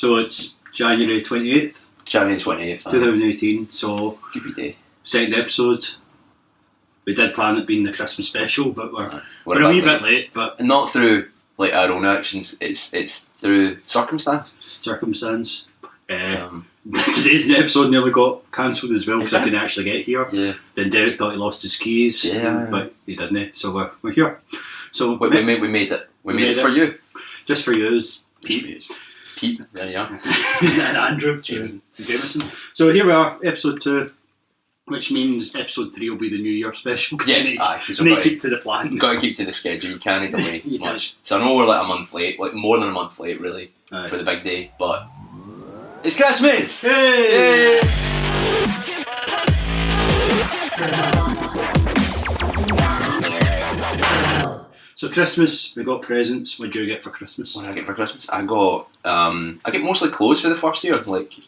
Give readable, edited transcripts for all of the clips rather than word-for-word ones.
So it's January 28th. January 28th. 2018. So Good day. Second episode. We did plan it being the Christmas special, but we're We're a wee bit late. But not through like our own actions. It's through circumstance. Today's episode nearly got cancelled as well because I Exactly. couldn't actually get here. Yeah. Then Derek thought he lost his keys, but he didn't. So we're here. So We made it. We made it for you. Just for yous, Pete. Pete. There you are. And Andrew Jameson. So here we are, episode 2, which means episode 3 will be the New Year special. Yeah, we because need to keep to the plan. You've got to keep to the schedule. You can't delay You much. So I know we're like a month late, like more than a month late, really, Aye. for the big day. But it's Christmas. Hey! So Christmas, we got presents. What did you get for Christmas? What did I get for Christmas? I get mostly clothes for the first year.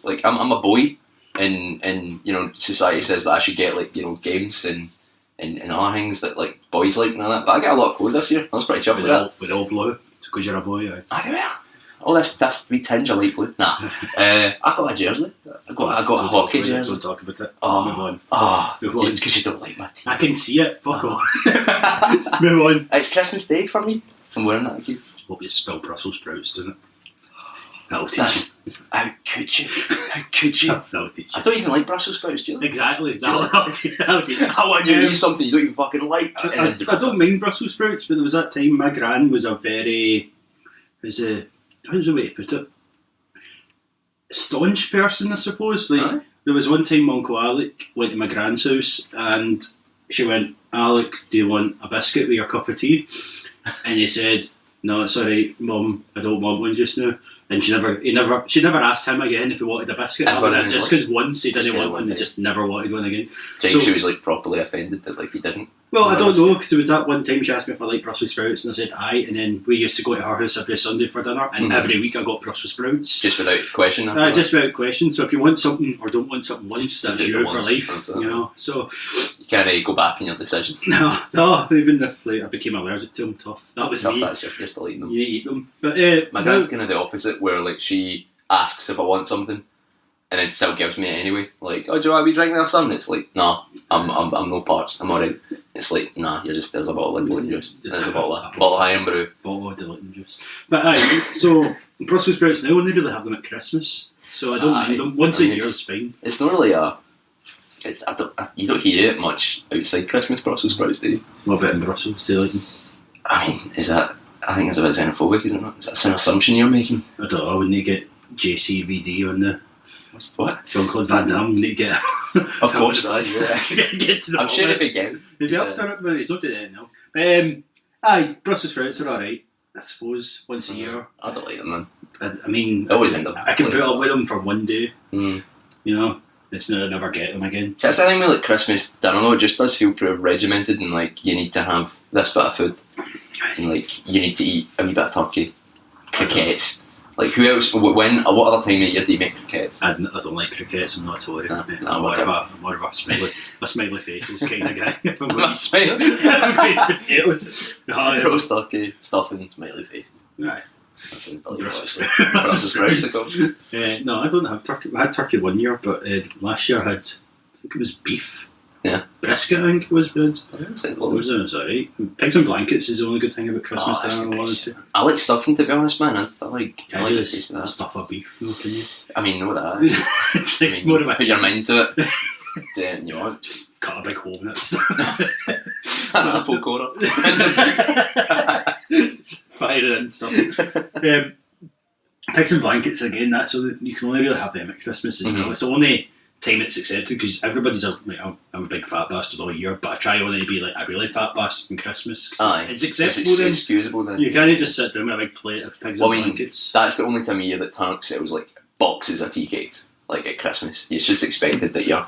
Like I'm a boy, and society says that I should get like games and other things that like boys like and all that. But I get a lot of clothes this year. I was pretty chuffed with that. With all blue, because you're a boy. Aye. I do it. Oh, that's wee tinge of light blue. Nah, I got a jersey. I got a hockey jersey. Don't talk about it. Oh, Move on. Move on. Just because you don't like my team. I can see it. Fuck off. Just move on. It's Christmas Day for me. I'm wearing that again. Hope you spell Brussels sprouts, doesn't it? That'll teach you. How could you? How could you? That'll teach you. I don't even like Brussels sprouts, do you? Exactly. That'll teach you. I want you to use something you don't even fucking like. I don't mind Brussels sprouts, but there was that time my gran was a very... how's the way to put it? Staunch person, I suppose. Like, there was one time my Uncle Alec went to my gran's house and she went, "Alec, do you want a biscuit with your cup of tea?" And he said, "No, it's alright, Mum, I don't want one just now." And she never asked him again if he wanted a biscuit. That was it, just because once he didn't want one, he just never wanted one again. So she was like properly offended that like he didn't. Well, I don't know, because there was that one time she asked me if I liked Brussels sprouts and I said aye, and then we used to go to her house every Sunday for dinner, and every week I got Brussels sprouts. Just without question? Just without question. So if you want something or don't want something once, that's you for life, you know. So you can't go back in your decisions. No, even if like, I became allergic to them, tough. That was me. That's you're still eating them. You need to eat them. But my dad's kind of the opposite, where like she asks if I want something, and then still gives me it anyway. Like, "Oh, do you want to be drinking or something?" It's like, "No, I'm no parts. I'm alright." It's like, "Nah, there's a bottle of Lincoln juice. There's a bottle of Iron Brew. Bottle of Lincoln juice." But so Brussels sprouts now only really have them at Christmas, so I don't mind them. Once a year is fine. It's not really you don't hear it much outside Christmas, Brussels sprouts, do you? What about in Brussels? Do you like them? I mean, I think it's a bit xenophobic, isn't it? Is that an assumption you're making? I don't know. Wouldn't you get JCVD on the... What? Jean-Claude Van Damme, we need to get... Of course, yeah. Get to the I'm sure it'd be good. He'd be up for it, but he's not doing it now. Aye, Brussels sprouts are alright, I suppose, once a year. I don't like them, man. I mean... I always end up... I can put up with them for one day. Mm. You know? It's not, I never get them again. That's the thing with like Christmas dinner though, it just does feel pretty regimented, and like you need to have this bit of food. And like you need to eat a wee bit of turkey. Crickets. Like who else, what other time of year do you make crickets? I don't like crickets, I'm not a Tory. I'm more of a smiley faces kind of guy. I'm going to eat potatoes. Roast turkey, stuffing, smiley faces. Right. That sounds delicious. Brussels sprouts. No, I don't have turkey. I had turkey one year, but last year I had, I think it was beef. Yeah. Brisket, I think it was good. It It was alright. Pigs and blankets is the only good thing about Christmas dinner. I like stuffing, to be honest, man. I like the taste of that. stuff of beef, no, can you? I mean, no that. It's like more of a... Put your mind to it. Then you want. Just cut a big hole in it. An apple core. Fire it in, something. Pigs and blankets, again, that's so that you can only really have them at Christmas as well. It's the only time it's accepted, because everybody's like, I'm a big fat bastard all year, but I try only to be like a really fat bastard in Christmas. It's acceptable it's then. excusable then. You can't just sit down with a big plate of pigs and blankets. That's the only time of year that Tunnock's it was like boxes of tea cakes, like at Christmas. It's just expected that you're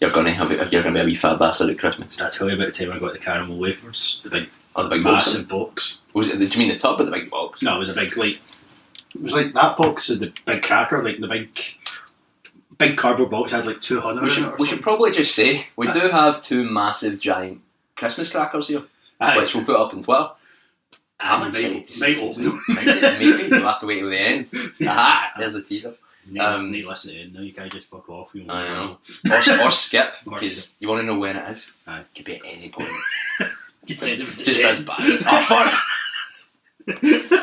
gonna be a wee fat bastard at Christmas. I tell you about the time I got the caramel wafers, the big massive box. Was it? Did you mean the tub or the big box? No, it was a big it was like that box of the big cracker, like the big cardboard box had like 200. We should probably just say we do have two massive giant Christmas crackers here, which we'll put up on Twitter. I'm excited to see Might this. open. Maybe we'll have to wait till the end. Aha, there's the teaser. Need to listen to it. No, you can't just fuck off. You I know. Or skip, because you want to know when it is. Aye. It could be at any point. Just as bad. Oh fuck!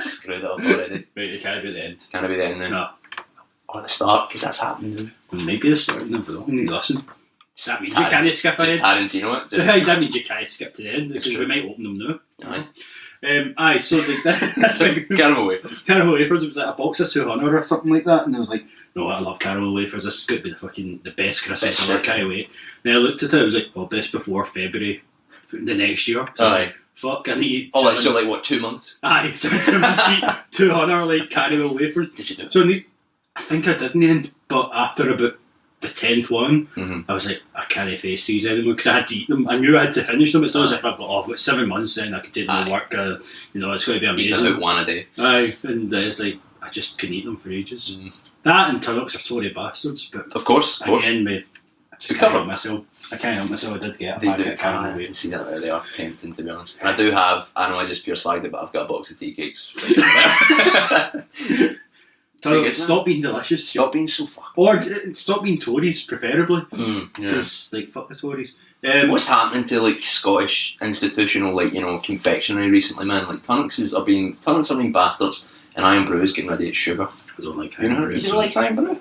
Screwed it up already. Right, it can't be the end. Can it be the end then? No. Or the start, because that's happening. Maybe the start. No, but you need to listen. That means you can't skip just ahead. Tarantino it. That means you can't skip to the end, because we might open them now. Aye. So So caramel wafers. Caramel wafers, it was like a box of 200 or something like that, and I was like, no, I love caramel wafers, this is going to be the best Christmas ever, can't wait. And I looked at it, I was like, well, best before February the next year. So Aye. Fuck, I need... Oh, so like what, 2 months? Aye, so I 200 like caramel wafers. Did you do it? So I think I did in the end, but after about the 10th one, I was like, I can't face these anymore, because I had to eat them. I knew I had to finish them. It's not as if I've got 7 months then I could take them to work. It's going to be amazing. Eat about one a day. Aye, and it's like, I just couldn't eat them for ages. That and turnips are Tory bastards, but of course. Again, I just can't help myself. I did get a packet of caramel I wafers. can see that there. They are tempting, to be honest. And I do have, I know I just pure slagged it, but I've got a box of tea cakes. Stop being delicious. Stop being so fucking... Or stop being Tories, preferably. Because, fuck the Tories. What's happening to, Scottish institutional, confectionery recently, man? Tunnock's are being bastards, and Iron Brew is getting rid of its sugar. I don't like Iron Brew. You don't like Iron Brew?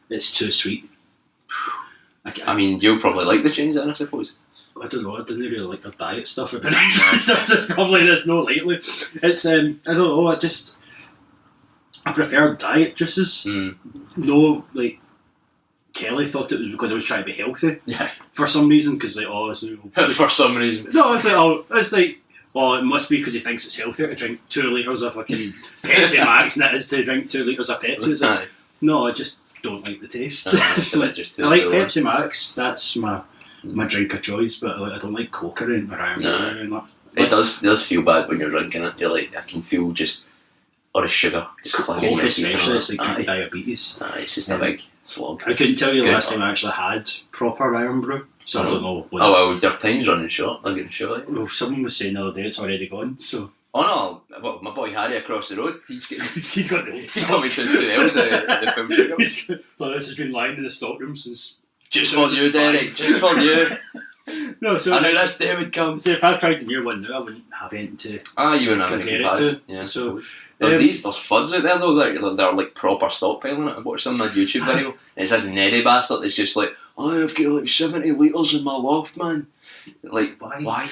It's too sweet. I mean, you'll probably like the change then, I suppose. I don't know, I didn't really like their diet stuff. So it's probably there's no lately. It's, I don't know, I prefer diet juices. No, Kelly thought it was because I was trying to be healthy. Yeah. For some reason, because for some reason. No, it must be because he thinks it's healthier to drink 2 litres of fucking Pepsi Max than it is to drink 2 litres of Pepsi. It's like, no, I just don't like the taste. I like Pepsi Max, that's my drink of choice, but I don't like Coke or anything, or Iron Brew or anything like that. It does feel bad when you're drinking it. You're like, I can feel just... Or a sugar. Just Coke especially, it's like drinking diabetes. It's just a big slog. I couldn't tell you the last time I actually had proper Iron Brew, so I don't know. Well, your time's running short. I'm getting short. Well, someone was saying the other day it's already gone, so... Oh no, well, my boy Harry across the road, he's got the old he's got me 2 L's of the full sugar. This has been lying in the stockroom since... Just for you, Derek, just for you. No, so I knew this day would come. So if I tried the new one now, I wouldn't have anything to... you wouldn't have any comparison. Yeah. So... There's fuds out there though that are proper stockpiling it. I watched some on a YouTube video and it says Neddy bastard that's just like, I've got 70 litres in my loft, man. Why?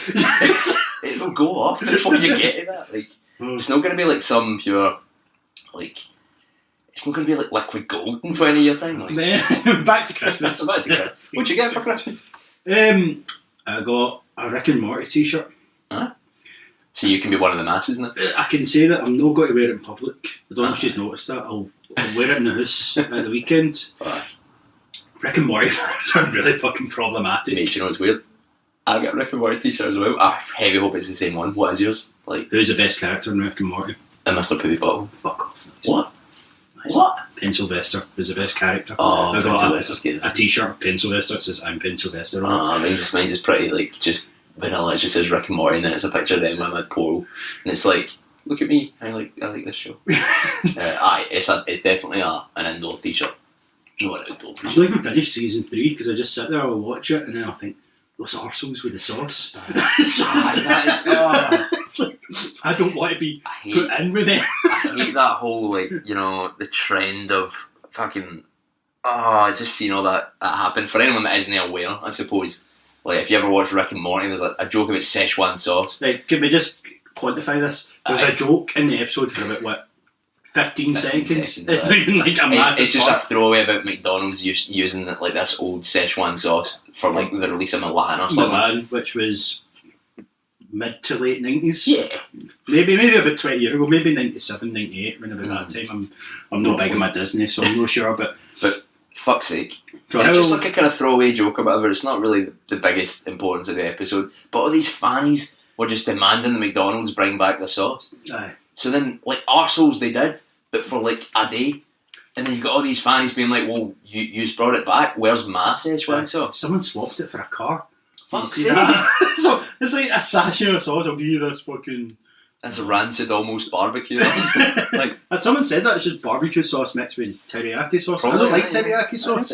It'll go off before you get to that. It's not going to be some pure, it's not going to be liquid gold in 20 year time. Back to Christmas. What'd you get for Christmas? I got a Rick and Morty t-shirt. Huh? So you can be one of the masses now? I can say that I'm not going to wear it in public. I don't know if she's noticed that. I'll wear it in the house at the weekend. Rick and Morty fans are really fucking problematic. Mate, you know what's weird? I got a Rick and Morty t-shirt as well. I heavy hope it's the same one. What is yours? Who's the best character in Rick and Morty? And Mr. Poopy Bottle. Fuck off. What? Nice. What? Pencilvester is the best character. I got a t-shirt of Pencilvester that says I'm Pencilvester. Mine's is pretty just vanilla. It just says Rick and Morty and then it's a picture of them with my pole. And it's like, look at me, I like this show. It's definitely an indoor t-shirt. Not an outdoor t-shirt. I've not even finished season 3 because I just sit there, I'll watch it and then I'll think, those arseholes with the sauce. I don't want to be put in with it. I hate that whole, the trend of fucking... I just seen all that happen. For anyone that isn't aware, I suppose, if you ever watch Rick and Morty, there's a joke about Szechuan sauce. Can we just quantify this? There's a joke in the episode for about, 15 seconds? It's not even a massive It's just a throwaway about McDonald's using this old Szechuan sauce for the release of Milan or something. Milan, which was mid to late 90s. Yeah. Maybe about 20 years ago, maybe 97, 98, around about that time. I'm not big on my Disney, so I'm not sure, but fuck's sake. It's just a kind of throwaway joke or whatever. It's not really the biggest importance of the episode. But all these fannies were just demanding the McDonald's bring back the sauce. Aye. So then, arseholes they did, but for a day. And then you've got all these fannies being like, well, you brought it back, where's my Szechuan sauce? Someone swapped it for a car. Fuck's sake. So it's like a sachet of sauce, I'll give you this fucking That's a rancid almost barbecue. Like, as someone said that, it's just barbecue sauce mixed with teriyaki sauce. I Probably, don't like yeah. teriyaki sauce.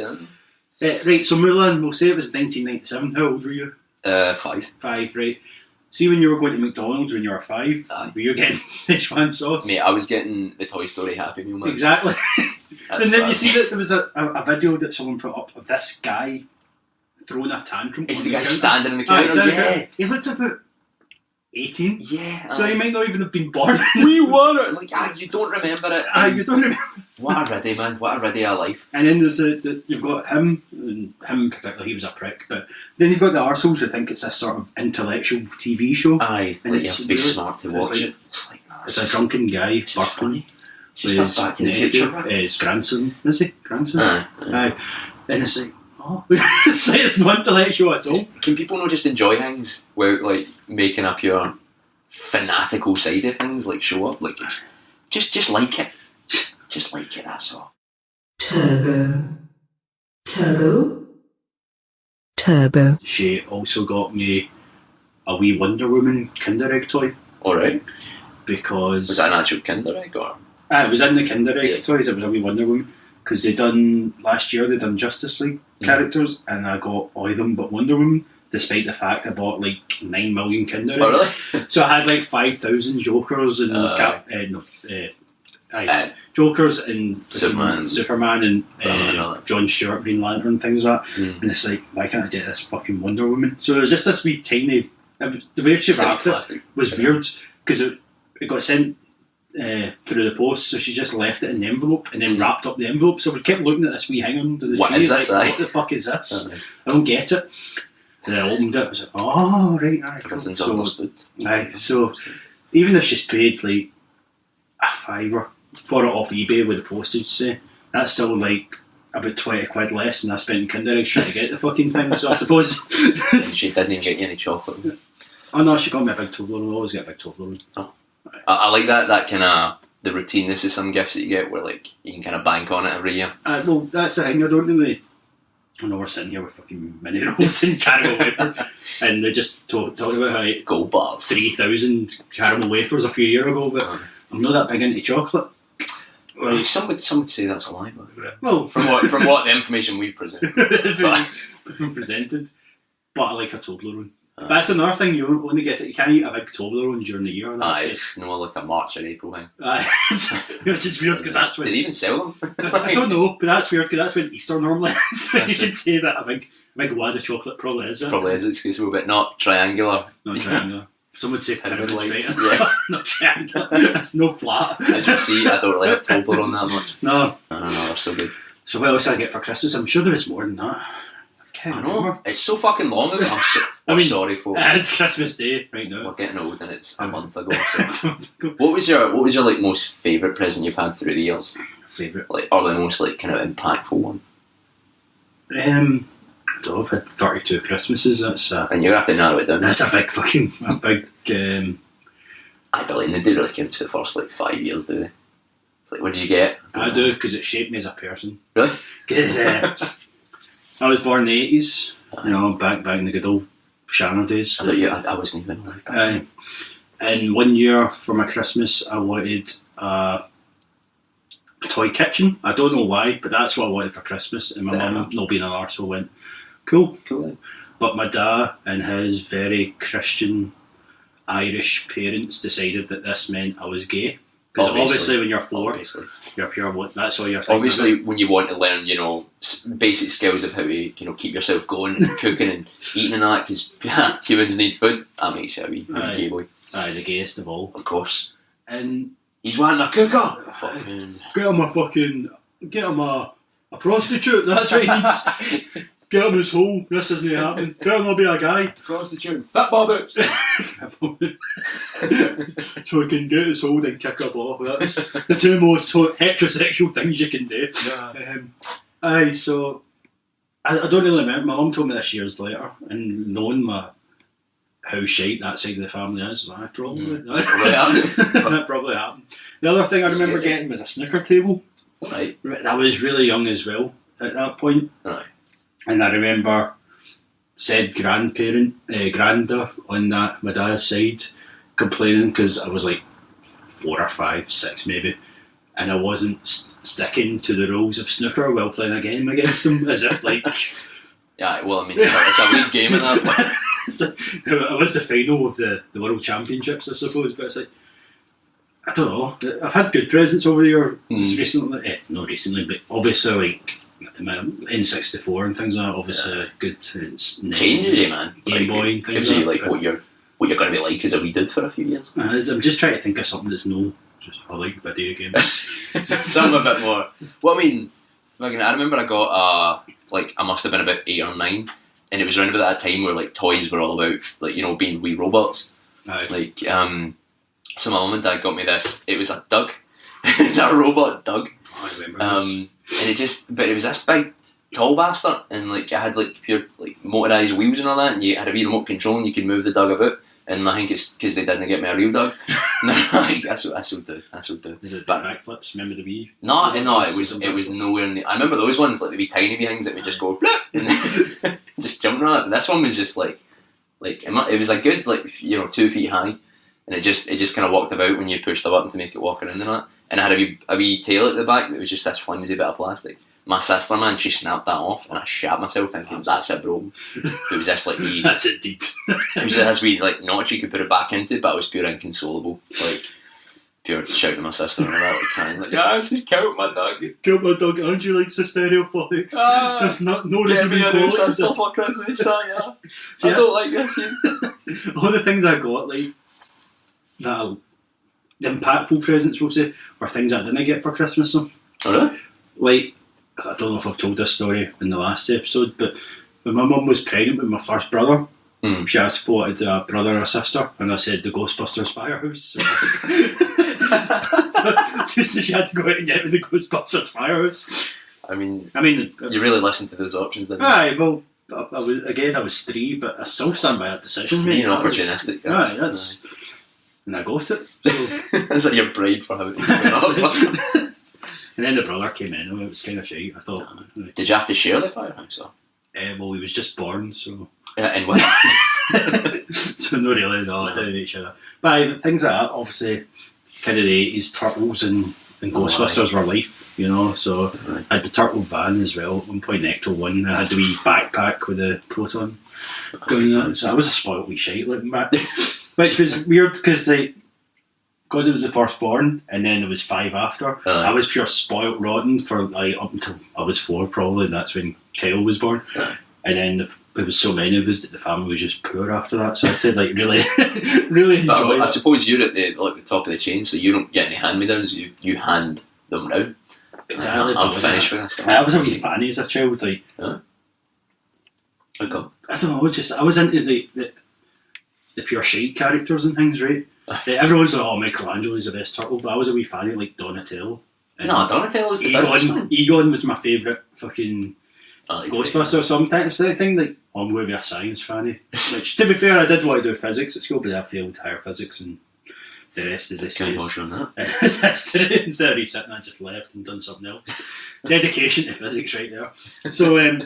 Yeah. Right, so Mulan, we'll say it was 1997. How old were you? 5. 5, right. See, when you were going to McDonald's when you were 5, Aye. were you getting Szechuan sauce? Mate, I was getting the Toy Story Happy Meal, man. Exactly. That's And then you bad. see that there was a video that someone put up of this guy throwing a tantrum. Is on the guy counter. standing in the Aye, counter? exactly. He looked about 18. Yeah. So he might not even have been born. We were like, you don't remember it. You don't remember. What a riddy, man. What a riddy of life. And then there's you've got him, and him in particular, he was a prick, but then you've got the arseholes who think it's this sort of intellectual TV show. Aye, And like you it's have to be really- smart to it's watch like- it. It's like, no, It's a drunken guy, just burping. funny. With Just like Back to the Future. his grandson, is he? Grandson? Aye. Aye. And it's like, it's not intellectual at all. Can people not just enjoy things without like making a pure fanatical side of things like show up? Like it's just like it. Just like it, that's all. Turbo. She also got me a wee Wonder Woman Kinder Egg toy Alright. because Was that an actual Kinder Egg or? it was in the Kinder Egg Yeah. toys. It was a wee Wonder Woman because last year they done Justice League characters, and I got all of them but Wonder Woman. Despite the fact I bought like 9 million Kinder Eggs, Oh really? so I had like 5,000 Jokers and Jokers and Superman and Batman. John Stewart Green Lantern and things like that. Mm. And it's like, why can't I get this fucking Wonder Woman? So it was just this wee tiny. The way she wrapped it Plastic. was weird because it got sent through the post, so she just left it in the envelope and then wrapped up the envelope. So we kept looking at this wee hang on to the What tree. is It's this, like, aye? what the fuck is this? Aye. I don't get it. And then I opened it. I was like, oh right, aye, cool. Everything's So, understood. aye, so even if she's paid like a £5 for it off eBay with the postage, say, that's still like about 20 quid less than I spent in Kinder Eggs trying to get the fucking thing. So I suppose. And she didn't even get you any chocolate. Oh no, she got me a big Toblerone. I always get a big Toblerone. I like that kind of the routineness of some gifts that you get where like you can kind of bank on it every year. Well, that's the thing. I don't really. I know we're sitting here with fucking mini rolls and caramel wafers, and they just talked about how I ate Gold bars. 3,000 caramel wafers a few years ago, but I'm not that big into chocolate. Well, some would say that's a lie, but Well, from what the information we've presented. presented, but I like a Toblerone. But that's another thing, you only get it. You can't eat a big Toblerone during the year. That's Aye, just, it's no like a March or April thing. which is weird because that's Did when they even sell them? I don't know, but that's weird because that's when Easter normally is. So you can say that a big wad of chocolate probably is. Probably is excusable, but not triangular. Not triangular. Some would say pyramid, Pyramid-like, right? yeah. Not triangular. That's no flat. As you see, I don't like a Toblerone that much. No. I don't know, they're so good. So what else did I get for Christmas? I'm sure there was more than that. I can't I know. remember. It's so fucking long ago. I mean, sorry, folks. It's Christmas Day right We're now. getting old, and it's a month ago. So. What was your like most favourite present you've had through the years? Favourite. Like, or the most like kind of impactful one? I've had 32 Christmases. That's And you're gonna have to narrow it down. a big. I believe they do really count the first like 5 years, do they? It's like, what did you get? I do because it shaped me as a person. Really? Because I was born in the 80s. You know, back in the good old Shannon days. I wasn't even alive. And one year for my Christmas, I wanted a toy kitchen. I don't know why, but that's what I wanted for Christmas. And my Fair mum, enough. not being an arsehole, went, cool. Cool. But my dad and his very Christian Irish parents decided that this meant I was gay. Because obviously when you're 4, Obviously. you're pure. That's all you're thinking. Obviously, when you want to learn, basic skills of how to, keep yourself going, and cooking and eating and that, because humans need food. That makes you a wee gay boy. Aye, the gayest of all. Of course. And He's wanting a cooker. Fucking. get him a prostitute. That's what he needs. Get him his hole. This isn't happening. Better not be a guy. Prostitute. Football boots. So he can get his hold and kick up off. That's the two most heterosexual things you can do. Yeah. So I don't really remember. My mum told me this years later, and knowing how shite that side of the family is, that probably that probably happened. The other thing I remember getting was a snooker table. Right. I was really young as well at that point. Right. And I remember said granda on that, my dad's side, complaining because I was like 4 or 5, 6 maybe, and I wasn't sticking to the rules of snooker while playing a game against them, as if like. Yeah, well, I mean, it's a league game at that point. So, it was the final of the World Championships, I suppose, but it's like, I don't know. I've had good presents over the year. Recently, not recently, but obviously, like N64 and things like that. Obviously, good. It's changes you, man. Game Boy and things. Gives you like what you're going to be like, as we did for a few years. I'm just trying to think of something that's I like video games. Something a bit more. Well, I mean, I remember I got I must have been about 8 or 9, and it was around about that time where like toys were all about being wee robots. Aye. Like so my mum and dad got me this. It was a Doug. It's a robot Doug. Oh, I remember and it was this big tall bastard, and like it had like pure like motorised wheels and all that, and you had a wee remote control and you could move the Doug about. And I think it's because they didn't get me a real Doug. No, like, that's what do. Did it backflips? Remember the wee? No, it was nowhere near. I remember those ones, like the wee tiny wee things that would just go blip and then just jump on it. But this one was just like it was a good 2 feet high, and it just kind of walked about when you pushed the button to make it walk around and that. And it had a wee tail at the back that was just this flimsy bit of plastic. My sister, man, she snapped that off, and I shat myself thinking, that's it, bro. It was this wee... That's it, dude. It was this wee notch you could put it back into, but it was pure inconsolable. Pure shouting at my sister and all that, crying, yeah, just killed my dog. Killed my dog, and you like stereophonics. That's not no redeeming quality. Get me a for Christmas, yeah. I don't like this. All the things I got, the impactful presents, we'll say, were things I didn't get for Christmas. So. Oh, really? I don't know if I've told this story in the last episode, but when my mum was pregnant with my first brother, she asked if I wanted a brother or a sister, and I said the Ghostbusters Firehouse. So she had to go out and get me the Ghostbusters Firehouse. I mean, you really listened to those options, didn't you? Aye, well, I was 3, but I still stand by that decision, mate. Being opportunistic. That's and I got it. So. Is that your bribe for having it? And then the brother came in, and it was kind of shite. I thought. Did you have to share the firehouse? Well, he was just born, so. And what? So no, really, no, I didn't each other. But things like that, obviously, kind of the 80s Turtles and Ghostbusters were life, So I had the Turtle van as well. At one point, the Ecto 1, I had the wee backpack with the proton going on. So I was a spoilt wee shite looking back, which was weird because it was the firstborn, and then there was 5 after. I was pure spoilt rotten for up until I was 4 probably. That's when Kyle was born, and then there was so many of us that the family was just poor after that. So I did really, really enjoy. I suppose you're at the top of the chain, so you don't get any hand-me-downs. You hand them round. Exactly, I'm finished with this. I was a wee fanny as a child. Okay. I don't know. I was into the pure shite characters and things, right? Everyone's like, oh, Michelangelo's the best turtle, but I was a wee fan of Donatello. No, Donatello's the best one. Egon was my favourite fucking Ghostbuster or something. It's the thing I'm going to be a science fanny. Which, to be fair, I did want to do physics at school, but I failed higher physics, and the rest is history. Can't wash on that. It's history. Instead of sitting, I just left and done something else. Dedication to physics right there. So, I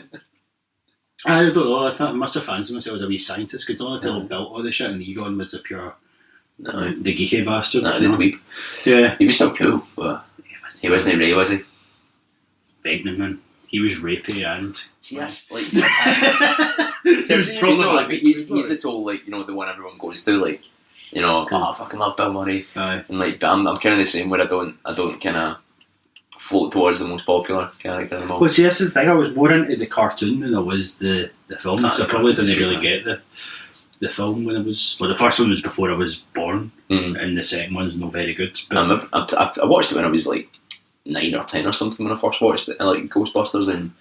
don't know, I thought I must have fancied myself as a wee scientist, because Donatello built all the shit, and Egon was the pure... the geeky bastard. The dweeb. Yeah. He was still cool, but he wasn't Ray, was he? Begging man. He was rapey and... Yes, he's he's the total, the one everyone goes to, I fucking love Bill Murray. Aye. And but I'm kind of the same, where I don't kind of float towards the most popular character anymore. Well, see, that's the thing, I was more into the cartoon than I was the film, so I probably didn't really get the film when I was... Well, the first one was before I was born, and the second one's not very good. But I watched it when I was 9 or 10 or something when I first watched it, Ghostbusters, and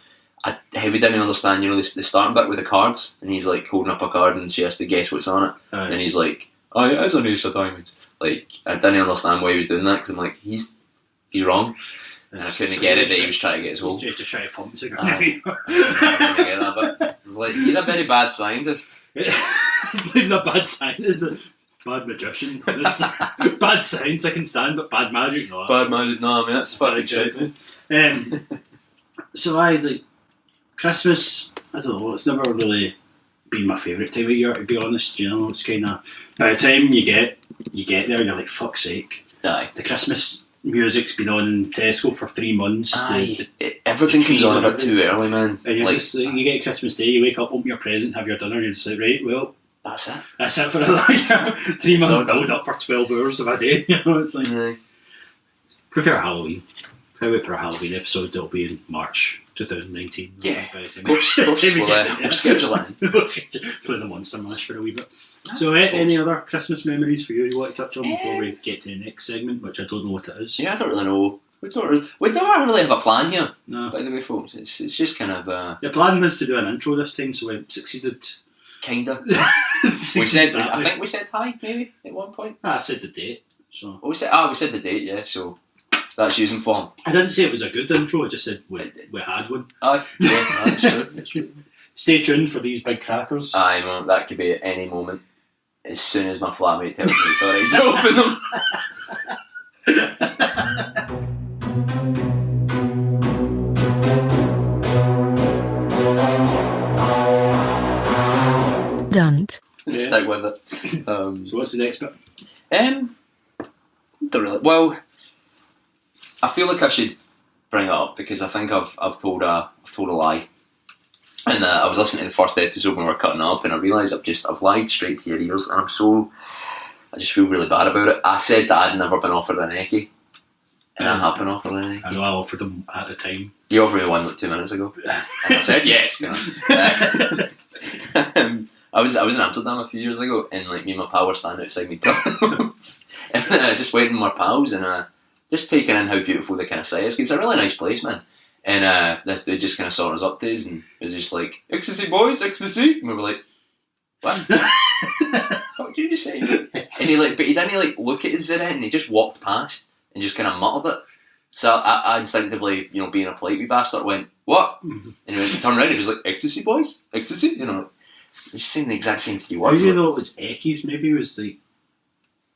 I didn't understand, the starting bit with the cards, and he's holding up a card and she has to guess what's on it, and he's like, oh yeah, it's an ace of diamonds. I didn't understand why he was doing that, because I'm like, he's wrong. And I couldn't get it that he was trying to get his hole. He's just trying to pump it. I couldn't get that, but he's a very bad scientist. He's not a bad scientist, a bad magician. Bad science I can stand, but bad magic, no. Bad magic, no, I mean, that's fucking shit. So Christmas, I don't know, it's never really been my favourite time of year, to be honest. It's kind of, by the time you get you get there and you're like, fuck's sake. Aye. The Christmas music's been on in Tesco for 3 months. Everything comes on a bit too early, man. And you're just like, you get Christmas Day, you wake up, open your present, have your dinner, and you're just like, right, well, that's it. That's it for another year. 3 months build up for 12 hours of a day. It's like, prefer Halloween. I wait for a Halloween episode. It'll be in March 2019. Yeah, by the time we'll schedule it. Play the Monster Mash for a wee bit. So, any other Christmas memories for you want to touch on before we get to the next segment, which I don't know what it is? Yeah, I don't really know. We don't really have a plan here. No. By the way, folks, it's just kind of. The plan was to do an intro this time, so we succeeded. Kinda. I think we said hi maybe at one point. I said the date. So. We said the date. Yeah, so. That's using form. I didn't say it was a good intro, I just said we had one. Aye, yeah, that's true. That's true. Stay tuned for these big crackers. Aye, man, that could be at any moment. As soon as my flatmate tells me it's alright to open them. Dunt. Yeah. Stick with it. So what's the next bit? Don't really. Well, I feel like I should bring it up because I think I've told a lie, and I was listening to the first episode when we were cutting up, and I realised I've lied straight to your ears, and I just feel really bad about it. I said that I'd never been offered an Eckie, and I have been offered an Eckie. I know I offered them at the time. You offered me one like 2 minutes ago, and I said yes. I was in Amsterdam a few years ago, and like me and my pal were standing outside McDonald's, and just waiting with my pals, and just taking in how beautiful the kind of site is. It's a really nice place, man. And this dude just kind of saw us up to us and was just like, "Ecstasy, boys, ecstasy." And we were like, "What? What did you just say?" And he didn't look at us and he just walked past and just kind of muttered it. So I instinctively, being a polite wee bastard, went, "What?" And he turned around and he was like, "Ecstasy, boys, ecstasy." He's saying the exact same 3 words. How do you know it was Eckies? Maybe it was like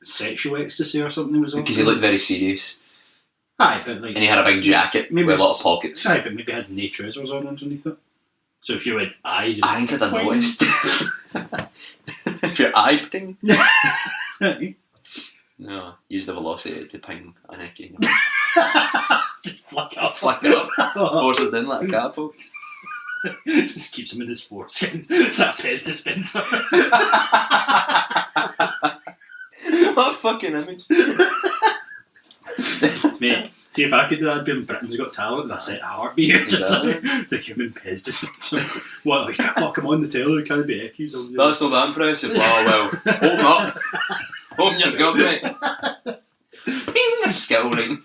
sexual ecstasy or something. Because he looked very serious. Aye, but like, and he had a big jacket with a lot of pockets. Aye, but maybe had no trousers on underneath it. So if you went aye, I think I'd have noticed. If you're eye-ping. No, use the velocity to ping an Eckie. Flick up. Force it down like a catapult. Just keeps him in his foreskin. It's that Pez dispenser. What a fucking image. Mate, see if I could do that, I'd be in Britain's Got Talent, that's it, a heartbeat. Exactly. Just the human Pez dispenser. What, like, fuck him on the telly, can it be Eckies? That's not that impressive. Oh, well, open up. Open your gut, mate. Ping, a skill ring.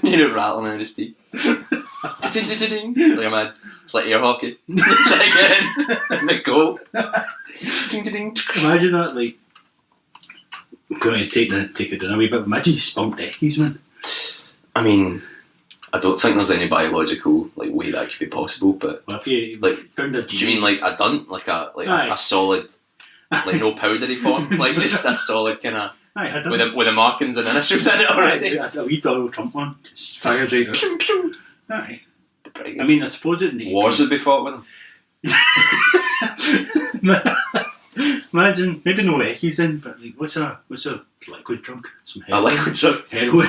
You're rattling out his teeth. Like a mad, it's like air hockey. Try again. And the goal. Imagine that, like, I'm going to take it down a wee bit. Imagine you spunked Eckies, man. I mean, I don't think there's any biological way that could be possible. But well, if you found a gene, do you mean like a dunt, like a solid, no powdery form, like just a solid kind of with the markings and initials in it already? A wee Donald Trump one, just fired right out. Aye. I mean, I suppose it wars would be fought with them. Imagine, maybe no Eckies in, but like, what's a liquid drug? Some heroin. A liquid drug? Heroin.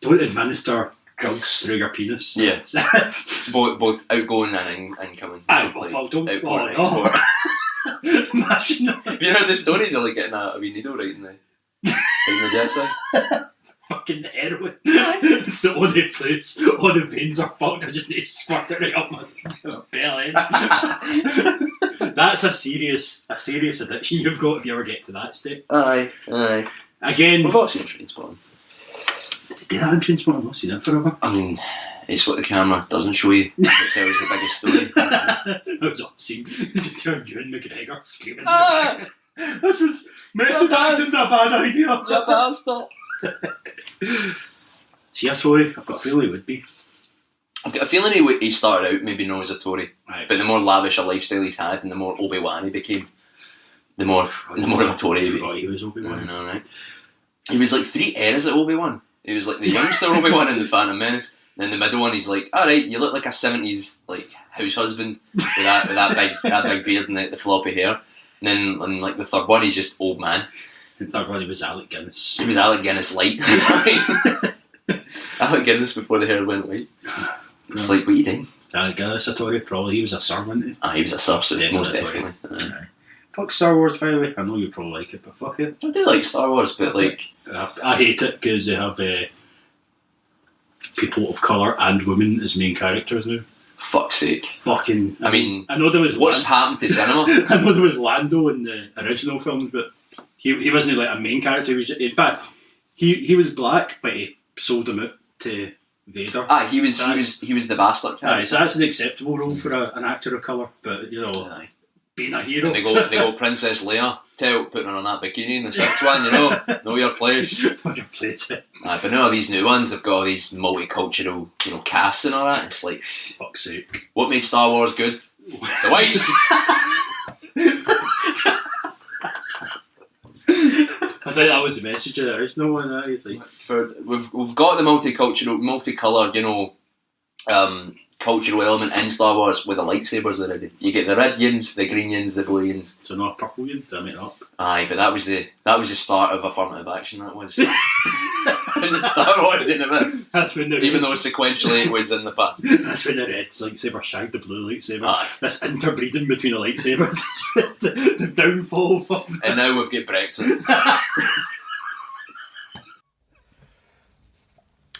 don't administer drugs through your penis. Yeah. both outgoing and incoming. Don't. Export. Imagine that. Have you heard the stories of getting a wee needle right in the jet side? Fucking heroin. It's the only place. All the veins are fucked. I just need to squirt it right up my belly. That's a serious addiction you've got if you ever get to that state. Aye. Again, we've all seen Trainspotting. Did they do that in Trainspotting? I've not seen it forever. I mean, it's what the camera doesn't show you. It tells the biggest story. That was obscene. Just heard Ewan McGregor screaming. This was method acting's a bad idea. You bastard. See a Tory? I've got a feeling he would be. I've got a feeling he started out maybe known as a Tory, right. But the more lavish a lifestyle he's had and the more Obi-Wan he became, the more of a Tory he became. He was Obi-Wan. I know, right? He was like 3 eras at Obi-Wan. He was like the youngster Obi-Wan in The Phantom Menace, and then the middle one he's like, alright, you look like a 70s house husband with that big beard and the floppy hair. And then in like the third one, he's just old man. The third one, he was Alec Guinness. He was Alec Guinness light. Alec Guinness before the hair went white. It's like, what are you doing? Alec Guinness, a Tory, probably. He was a Sir, wasn't he? He was a Sir, so most Definitely definitely. Fuck Star Wars, by the way. I know you probably like it, but fuck it. I do like Star Wars, but like... I hate it because they have people of colour and women as main characters now. Fuck's sake. Fucking... I mean, I know there was... What's happened to cinema? I know there was Lando in the original films, but he wasn't like a main character. He was just, in fact, he was black, but he sold him out to Vader. He was the bastard character. So that's an acceptable role for an actor of colour, but you know, being a hero. And they go Princess Leia, putting her on that bikini in the sixth one, you know your place. Know your place. But no, these new ones, they've got all these multicultural, casts and all that. It's like, fuck's sake. What made Star Wars good? The whites. I think that was the message of the original one. Like, we've got the multicoloured, cultural element in Star Wars with the lightsabers already. You get the red yins, the green yins, the blue yins. So not a purple yin? Did I make that up? Aye, but that was the start of affirmative action. That was in the Star Wars universe. That's when even though sequentially it was in the past. That's when the red lightsaber shagged the blue lightsaber. This interbreeding between the lightsabers, the downfall of. And now we've got Brexit.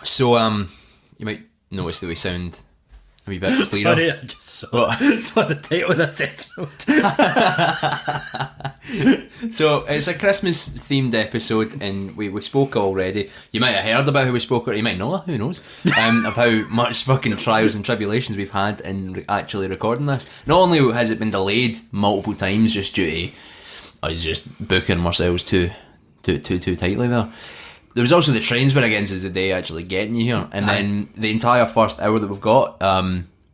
So you might notice that we sound a wee bit clearer. Sorry, I just saw the title of this episode. So it's a Christmas themed episode, and we spoke already. You might have heard about how we spoke, or you might not, who knows, of how much fucking trials and tribulations we've had in actually recording this. Not only has it been delayed multiple times just due to us just booking ourselves too tightly there. There was also the trains were against us the day actually getting you here, and then the entire first hour that we've got,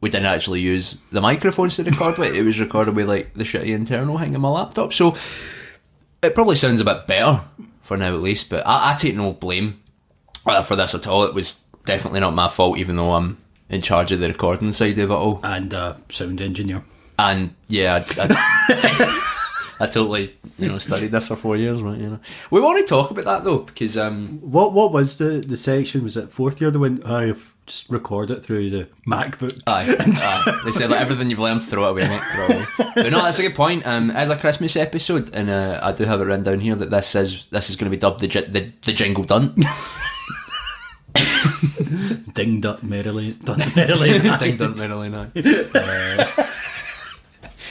we didn't actually use the microphones to record with. It was recorded with like the shitty internal thing in my laptop, so it probably sounds a bit better for now at least. But I take no blame for this at all. It was definitely not my fault, even though I'm in charge of the recording side of it all. And sound engineer. And yeah, I totally, studied this for 4 years, right? We want to talk about that though, because what was the section? Was it fourth year? They went, I've just record it through the MacBook. Aye. They said like everything you've learned, throw it away, mate. Throw it away. But no, that's a good point. As a Christmas episode, and I do have it written down here that this is going to be dubbed the Jingle Dunt. Ding Dunt Merrily, Dunt Merrily. Ding Dunt Merrily now.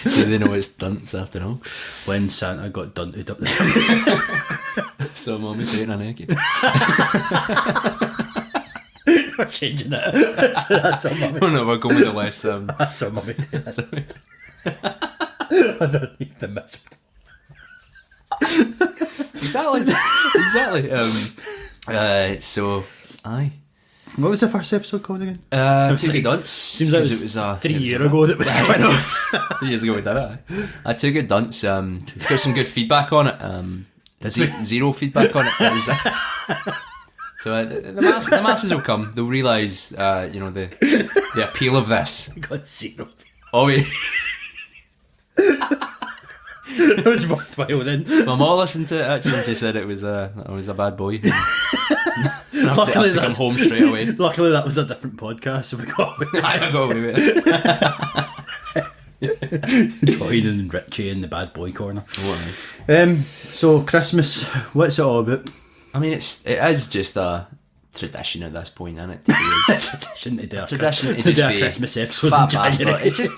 Do they know it's Dunts after all? When Santa got dunted up the So Mummy's dating a naked. We're changing it. That's what Mummy. Oh no, we're going with the less. That's what Mummy did. Underneath the mistletoe. Exactly. So, aye. What was the first episode called again? Two Good Dunts. Seems like it was 3 years ago that we did it. 3 years ago we did it. Two Good Dunts. Got some good feedback on it. Zero feedback on it. So the masses will come. They'll realise, the appeal of this. Got zero. Oh, yeah. It was worthwhile then. My mum listened to it actually, and she said I was a bad boy. Luckily, to come home straight away. Luckily, that was a different podcast, so we got away. I got away with it. Troy and Richie in the bad boy corner. So Christmas, what's it all about? I mean, it is just a tradition at this point, isn't it? Tradition to do a Christmas episode in January. It's just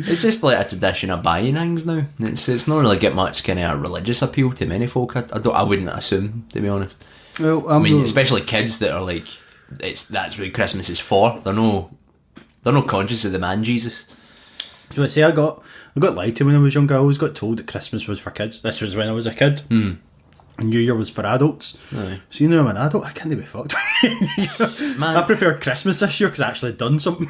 it's just like a tradition of buying things now. It's not really get much kind of religious appeal to many folk. I wouldn't assume, to be honest. Well, I mean, especially kids that are like, that's what Christmas is for. They're no conscious of the man Jesus. So I say I got lied to when I was younger. I always got told that Christmas was for kids. This was when I was a kid. And New Year was for adults. Aye. So I'm an adult, I can't be fucked. Man, I prefer Christmas this year because I actually done something.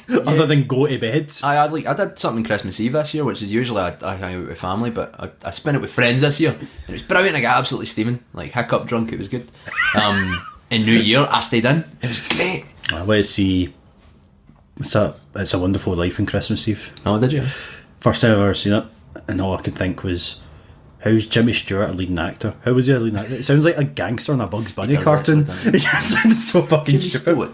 Other than go to bed. I did something Christmas Eve this year, which is usually I hang out with family, but I spent it with friends this year. And it was brilliant. I got absolutely steaming, like hiccup drunk. It was good. In New Year, I stayed in. It was great. I went to see It's a Wonderful Life on Christmas Eve. Oh, did you? First time I've ever seen it, and all I could think was, how's Jimmy Stewart a leading actor? How was he a leading actor? It sounds like a gangster in a Bugs Bunny cartoon. It just sounds so fucking Jimmy stupid. Stewart.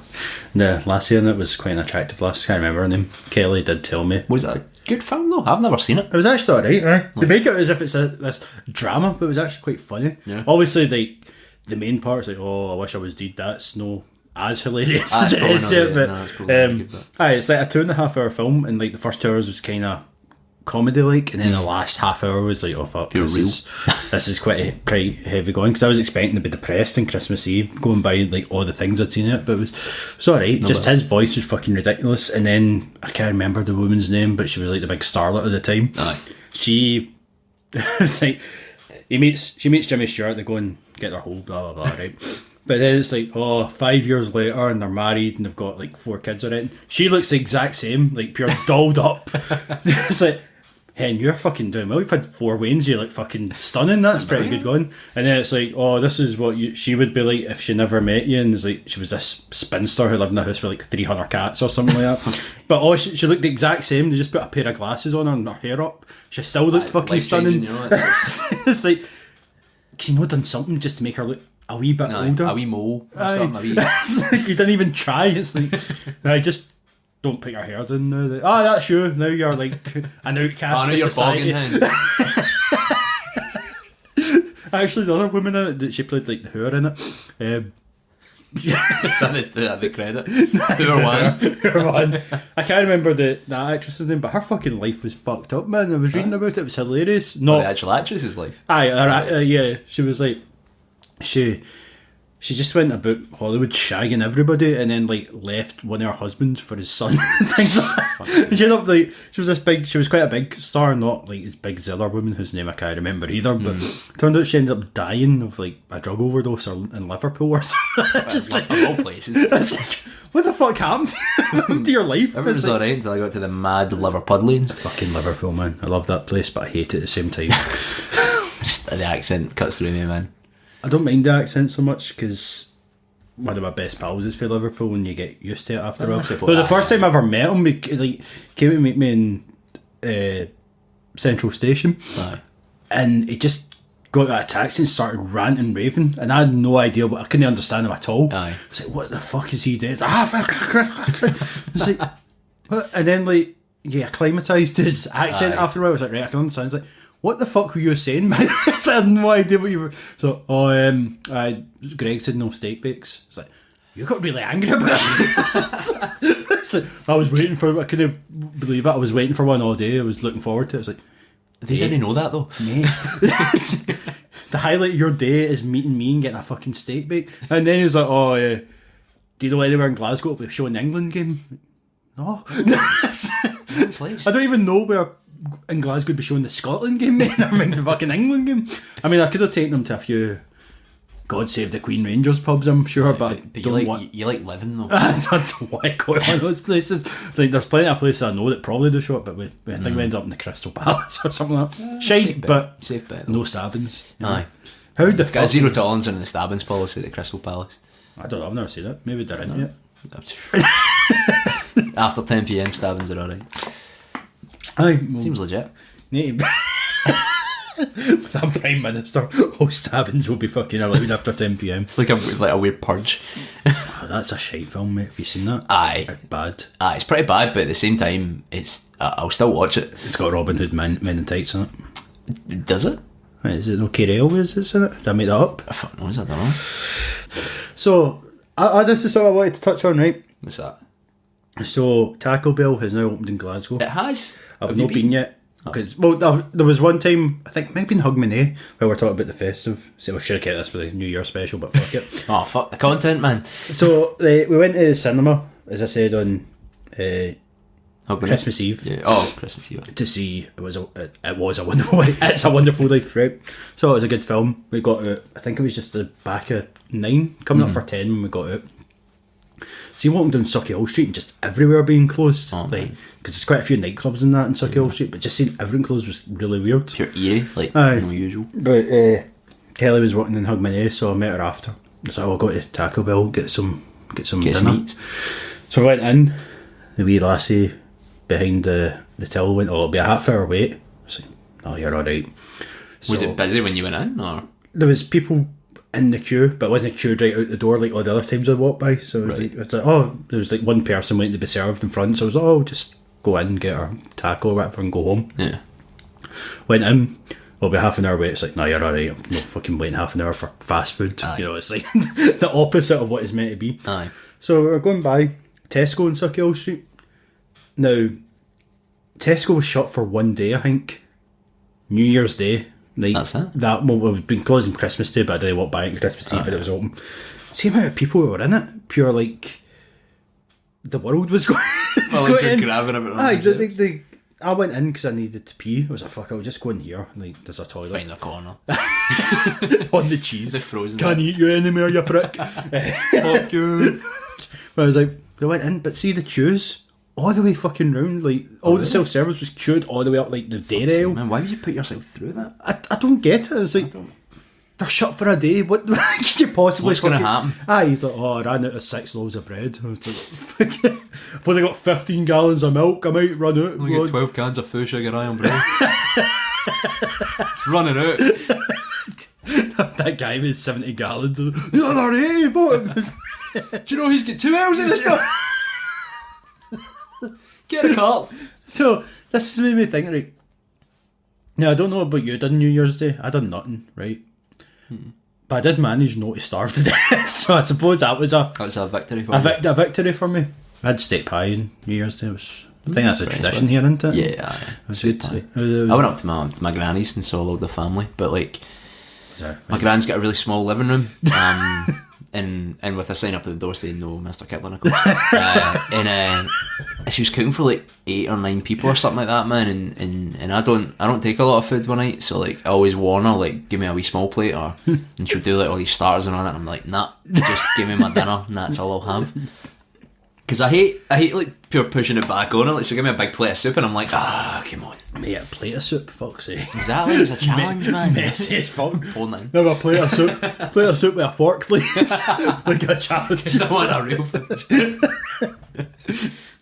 The lassie in it was quite an attractive lass. Can't remember her name. Kelly did tell me. Was it a good film though? I've never seen it. It was actually alright. They make it as if it's this drama, but it was actually quite funny. Yeah. Obviously, like the main part's like, oh, I wish I was dead. That's no as hilarious That's as it probably is. not But it. No, it's probably not good, but- it's like a 2.5 hour film, and like the first 2 hours was kind of comedy like, and then the last half hour was like, oh fuck, Pure real. this is quite heavy going, because I was expecting to be depressed on Christmas Eve going by like all the things I'd seen in it, but it was alright. Just his voice was fucking ridiculous, and then I can't remember the woman's name, but she was like the big starlet at the time. Aye. She it's like she meets Jimmy Stewart, they go and get their whole blah blah blah, right? But then it's like, 5 years later, and they're married and they've got like 4 kids already. She looks the exact same, like pure dolled up. It's like, Hen, you're fucking doing well. You've had 4 Waynes, you're like fucking stunning. That's pretty good going. And then it's like, this is what she would be like if she never met you. And it's like, she was this spinster who lived in a house with like 300 cats or something like that. But she looked the exact same. They just put a pair of glasses on her and her hair up. She still looked fucking stunning. You know, It's like, can you not done something just to make her look a wee bit older? A wee mole or something. A wee... It's like, you didn't even try. It's like, I just don't put your hair down now. Like, that's you. Now you're like an outcast now in you're society. bogging Actually, the other woman in it, that she played like her in it. Is that the credit? Who are one? Her one. I can't remember that actress's name, but her fucking life was fucked up, man. I was reading about it. It was hilarious. The actual actress's life. Yeah. She was like, She just went about Hollywood shagging everybody, and then like left one of her husbands for his son. Things like that. And she ended up like, she was quite a big star, not like as big as the other woman whose name I can't remember either. But turned out she ended up dying of like a drug overdose in Liverpool or something. Just like, of all places. It's like, what the fuck happened to your life? Everything was alright until I got to the mad Liverpudlians. Fucking Liverpool, man. I love that place, but I hate it at the same time. Just the accent cuts through me, man. I don't mind the accent so much because one of my best pals is from Liverpool, and you get used to it after a while. But the first time I ever met him, he came to meet me in Central Station. Aye. And he just got out of a taxi and started ranting and raving, and I had no idea, I couldn't understand him at all. Aye. I was like, what the fuck is he doing? It's like, what? And then like, yeah, acclimatised to his accent after a while. I was like, right, I can understand. It's like, what the fuck were you saying, man? I had no idea what you were. So, Greg said no steak bakes. It's like, you got really angry about it. It's like, I was waiting for. I couldn't believe it. I was waiting for one all day. I was looking forward to it. It's like, They didn't know that though. mate, the highlight of your day is meeting me and getting a fucking steak bake. And then he's like, do you know anywhere in Glasgow we're showing the England game? No. Place. I don't even know where in Glasgow be showing the Scotland game, mate. I mean the fucking England game. I mean, I could have taken them to a few God Save the Queen Rangers pubs, I'm sure, but you like living though. I don't want to go to one of those places. It's like there's plenty of places I know that probably do show up, but I think we ended up in the Crystal Palace or something like that. Shite, but safe bet though. no stabbings. Aye. How the Got fuck? a zero tolerance on the stabbings policy at the Crystal Palace. I don't know, I've never seen it. Maybe they're in yet. After 10 PM stabbings are alright. Aye, well, Seems legit. With that Prime Minister, all stabbings will be fucking allowed after 10 PM. It's like a weird purge. Oh, that's a shite film, mate. Have you seen that? Aye. It's bad. It's pretty bad, but at the same time, I'll still watch it. It's got Robin Hood men in tights in it. Does it? Is it no Kerry Elwes that's in it? Did I make that up? I fuck knows, I don't know. So, this is something I wanted to touch on, right? What's that? So, Taco Bell has now opened in Glasgow. It has. I've Have you not been yet. Cause, well, there was one time, I think it might have been Hogmanay, where we're talking about the festive. So, we should have kept this for the New Year special, but fuck it. Oh, fuck the content, man. So, we went to the cinema, as I said, on Christmas Eve. Yeah. Oh, Christmas Eve. To see it was a wonderful it's a wonderful life, right? So it was a good film. We got out, I think it was just the back of 9 coming up for 10 when we got out. So you're walking down Sucky Hill Street and just everywhere being closed, because there's quite a few nightclubs in that in Sucky Hill Street, but just seeing everything closed was really weird. Pure eerie, like unusual. But Kelly was working in Hogmanay, so I met her after. So I'll go to Taco Bell, get some dinner. Some meats. So I went in, the wee lassie behind the till, went, oh, it'll be a half hour wait. I was like, oh, you're alright. Was it busy when you went in, or? There was people in the queue, but it wasn't queued right out the door like all the other times I walked by. So it was, like, oh, there was like one person waiting to be served in front, so I was like, oh, just go in, get our taco or whatever and go home. Yeah. Went in, it'll be half an hour wait. It's like, no, you're alright, I'm not fucking waiting half an hour for fast food. Aye. You know, it's like the opposite of what it's meant to be. Aye. So we were going by Tesco in Suckhill Street. Now, Tesco was shut for one day, I think. New Year's Day. Like, that's it? We've been closing Christmas Day, but I didn't walk by it on Christmas Eve, but it was open. See the amount of people who were in it. Pure, like, the world was going, Well, going like you're in. grabbing a bit. I went in because I needed to pee. I was like, fuck, I'll just go in here. Like, there's a toilet. Find the corner. On the cheese. The frozen Can't bit. eat you anymore, you prick. Fuck you. But I was like, I went in, but see the queues all the way fucking round. Like, all the self-service was queued all the way up, like, the dairy aisle. Man, why would you put yourself through that? I don't get it. It's like, they're shut for a day. What could you possibly... What's going to happen? He's like, oh, I ran out of 6 loaves of bread. I was like, I've only got 15 gallons of milk. I might run out. Only got 12 cans of full sugar iron bread. It's running out. That guy with 70 gallons. The other day, but... Do you know he's got 2 hours in this stuff? Get a cart. So, this has made me think, right? Now, I don't know about you done New Year's Day. I done nothing, right? But I did manage not to starve to death. So I suppose that was a victory for a victory for me. I had steak pie on New Year's Day. I think that's a tradition here, isn't it? Yeah, It was good. I went up to my granny's and saw all the family, but like my gran's got a really small living room, and with a sign up at the door saying no Mr. Kipling, of course. And she was cooking for like 8 or 9 people or something like that, man. And I don't take a lot of food one night, so like I always warn her, like, give me a wee small plate, and she'll do like all these starters and all that. And I'm like, nah, just give me my dinner, and that's all I'll have. Because I hate like pure pushing it back on her. Like she'll give me a big plate of soup, and I'm like, come on. Mate, a plate of soup, fuck's sake. Exactly, it's a challenge, man. Messy as fuck. Hold on. Never a plate of soup. Plate of soup with a fork, please. Like a challenge. Because I want a real fish.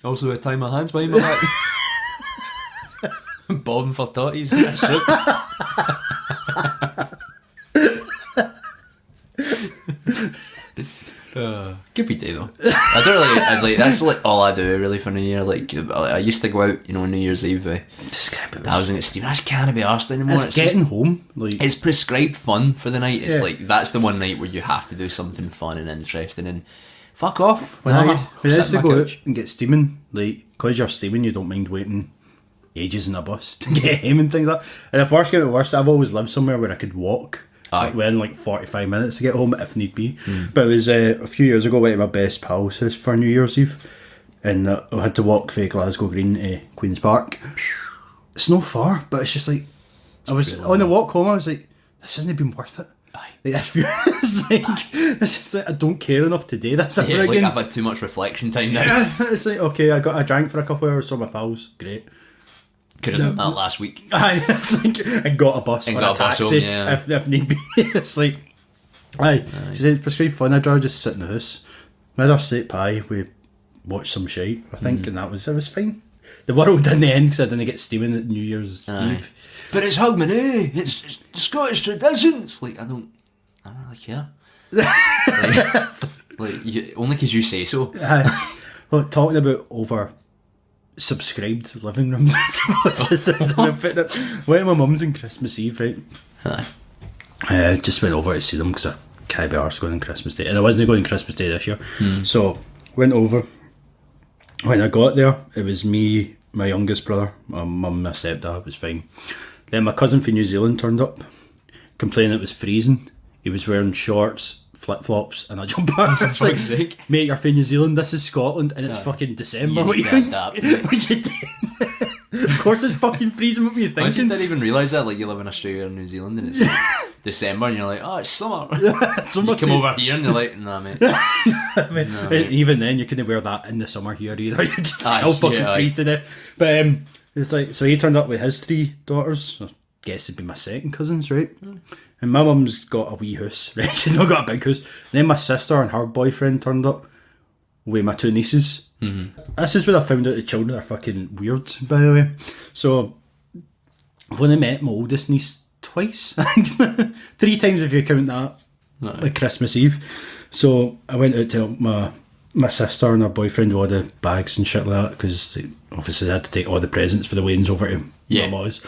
Also, I tie my hands behind my back. Bobbing for totties. Soup. Could be day though. I don't really. That's like all I do really for New Year. Like I used to go out, on New Year's Eve. I was at Steven. I just can't be arsed anymore. It's getting home. Like, it's prescribed fun for the night. It's like that's the one night where you have to do something fun and interesting and fuck off. When I used to go out and get steaming, like, because you're steaming, you don't mind waiting ages in a bus to get home and things like that. And if worse get worse, I've always lived somewhere where I could walk. Like, within like 45 minutes to get home if need be. But it was a few years ago, I went to my best pal's house for New Year's Eve, and I had to walk from Glasgow Green to Queen's Park. It's not far, but it's just like, I was on the walk home, I was like, this hasn't been worth it. Like, it's just like, I don't care enough to do this ever again. I've had too much reflection time now. It's like, okay, I got a drink for a couple of hours, saw my pals, great. Could have done that last week. It's like, I got a bus or a taxi home, if need be. It's like, she said, prescribed fun, I'd rather just sit in the house. We had our steak pie, we watched some shite, I think, and it was fine. The world didn't end because I didn't get steaming at New Year's Eve. But it's Hogmanay, it's the Scottish tradition. It's like, I don't really care. Only because you say so. Well, talking about over-subscribed living rooms, I suppose. Went to my mum's on Christmas Eve, right? Just went over to see them because I can't be arsed going on Christmas Day. And I wasn't going on Christmas Day this year. So, went over. When I got there, it was me, my youngest brother, my mum, my stepdad. It was fine. Then my cousin from New Zealand turned up, complaining it was freezing. He was wearing shorts, flip-flops and a jumper. For fuck's sake. Mate, you're from New Zealand, this is Scotland and it's fucking December. What you doing? Of course it's fucking freezing, what were you thinking? I didn't even realise that, like, you live in Australia or New Zealand and it's like December and you're like, oh, it's summer. You come over here and you're like, nah, mate. Even then you couldn't wear that in the summer here either. You'd still fucking freeze to death. But it's like, so he turned up with his 3 daughters. I guess it'd be my second cousins, right? And my mum's got a wee house, right? She's not got a big house. And then my sister and her boyfriend turned up. with my two nieces. This is where I found out the children are fucking weird, by the way. So I've only met my oldest niece twice. 3 times if you count that, like Christmas Eve. So I went out to help my sister and her boyfriend with all the bags and shit like that, because obviously they had to take all the presents for the weddings over to my mother's.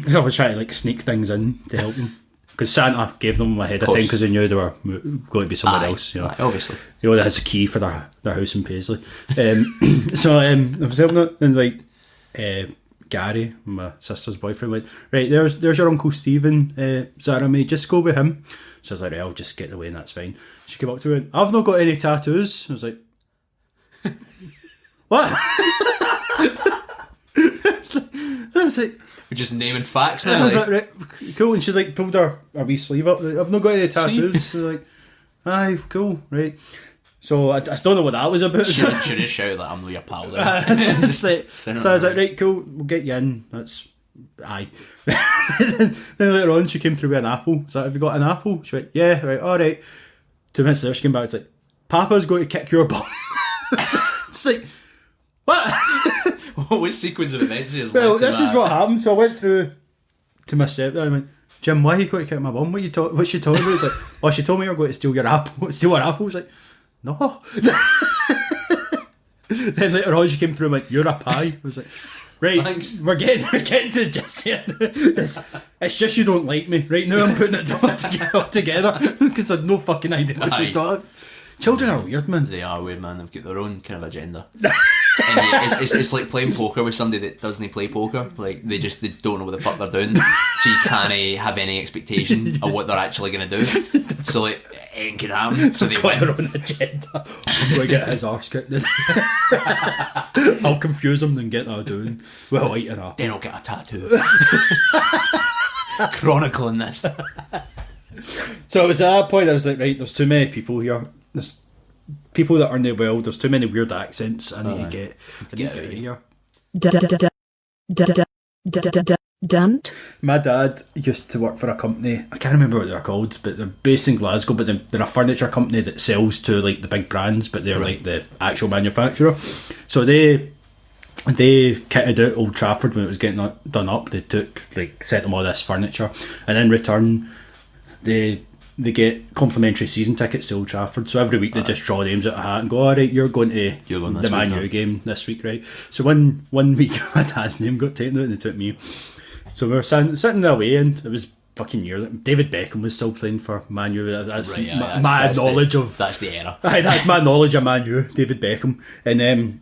So I was trying to like sneak things in to help them, because Santa gave them ahead of time because they knew they were going to be somewhere else. You know, obviously. He only has a key for their house in Paisley. So I was helping it, and like Gary, my sister's boyfriend, went, right, there's your Uncle Stephen, Zara May, just go with him. So I was like, right, I'll just get the way and that's fine. She came up to me and went, I've not got any tattoos. I was like, what? I was like, we're just naming facts now. I was like, right, cool. And she like pulled her wee sleeve up. Like, I've not got any tattoos. So like, aye, cool, right. So I don't know what that was about. Should have shouted that I'm your pal there. Just like, so I was like, right, cool, we'll get you in. That's aye. Then later on she came through with an apple. So have you got an apple? She went, yeah, right, alright. 2 minutes later she came back, it's like, Papa's going to kick your bum. It's like, what? What sequence of events is well, this is what happened. So I went through to my stepdad and went, Jim, why are you going to kick my bum? What's she talking about? It's like, oh, she told me you're going to steal your apple. Steal her apple. It's like, no. Then later on she came through and went, you're a pie. I was like, right, thanks. we're getting to just here. It's just you don't like me. Right now I'm putting it all together because I had no fucking idea what you thought. Children are weird, man. They are weird, man. They've got their own kind of agenda. And it's like playing poker with somebody that doesn't play poker. Like they don't know what the fuck they're doing, so you can't have any expectation of what they're actually going to do. So like anything can happen. So they got win. their own agenda. I'm going to get his arse kicked in. I'll confuse him and get that doing. Well, eating up. Then I'll get a tattoo. Chronicling this. So it was at that point I was like, right, there's too many people here. There's people that aren't well. There's too many weird accents. I need to get out of here. Dunt. My dad used to work for a company. I can't remember what they're called, but they're based in Glasgow. But they're a furniture company that sells to like the big brands, but they're like the actual manufacturer. So they kitted out Old Trafford when it was getting done up. They sent them all this furniture, and in return, they get complimentary season tickets to Old Trafford. So every week they just draw names out of a hat and go, alright, you're going to the Man U game this week, right? So one week my dad's name got taken out and they took me. So we were sitting away and it was fucking year. David Beckham was still playing for Man U. That's my knowledge of... That's the era. That's my knowledge of Man U, David Beckham. And I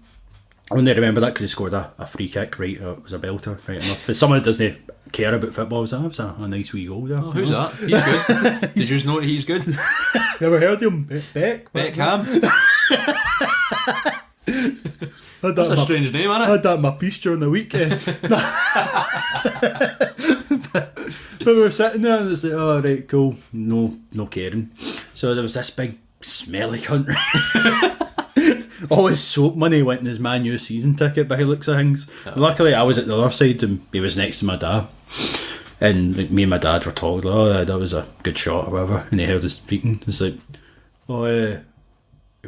only remember that because he scored a free kick, right? It was a belter, right enough. If someone that doesn't care about football, that was a nice wee goal there. Oh, who's that? He's good. Did you just know that he's good? Never heard of him? Beckham. That's a strange name, isn't it? I had that in my piece during the week. But we were sitting there and it's like, oh right, cool, no caring. So there was this big smelly cunt. All his soap money went in his Man U season ticket by the looks of things. Luckily I was at the other side and he was next to my dad. And like, me and my dad were talking, oh that was a good shot or whatever. And he heard us speaking. It's like, oh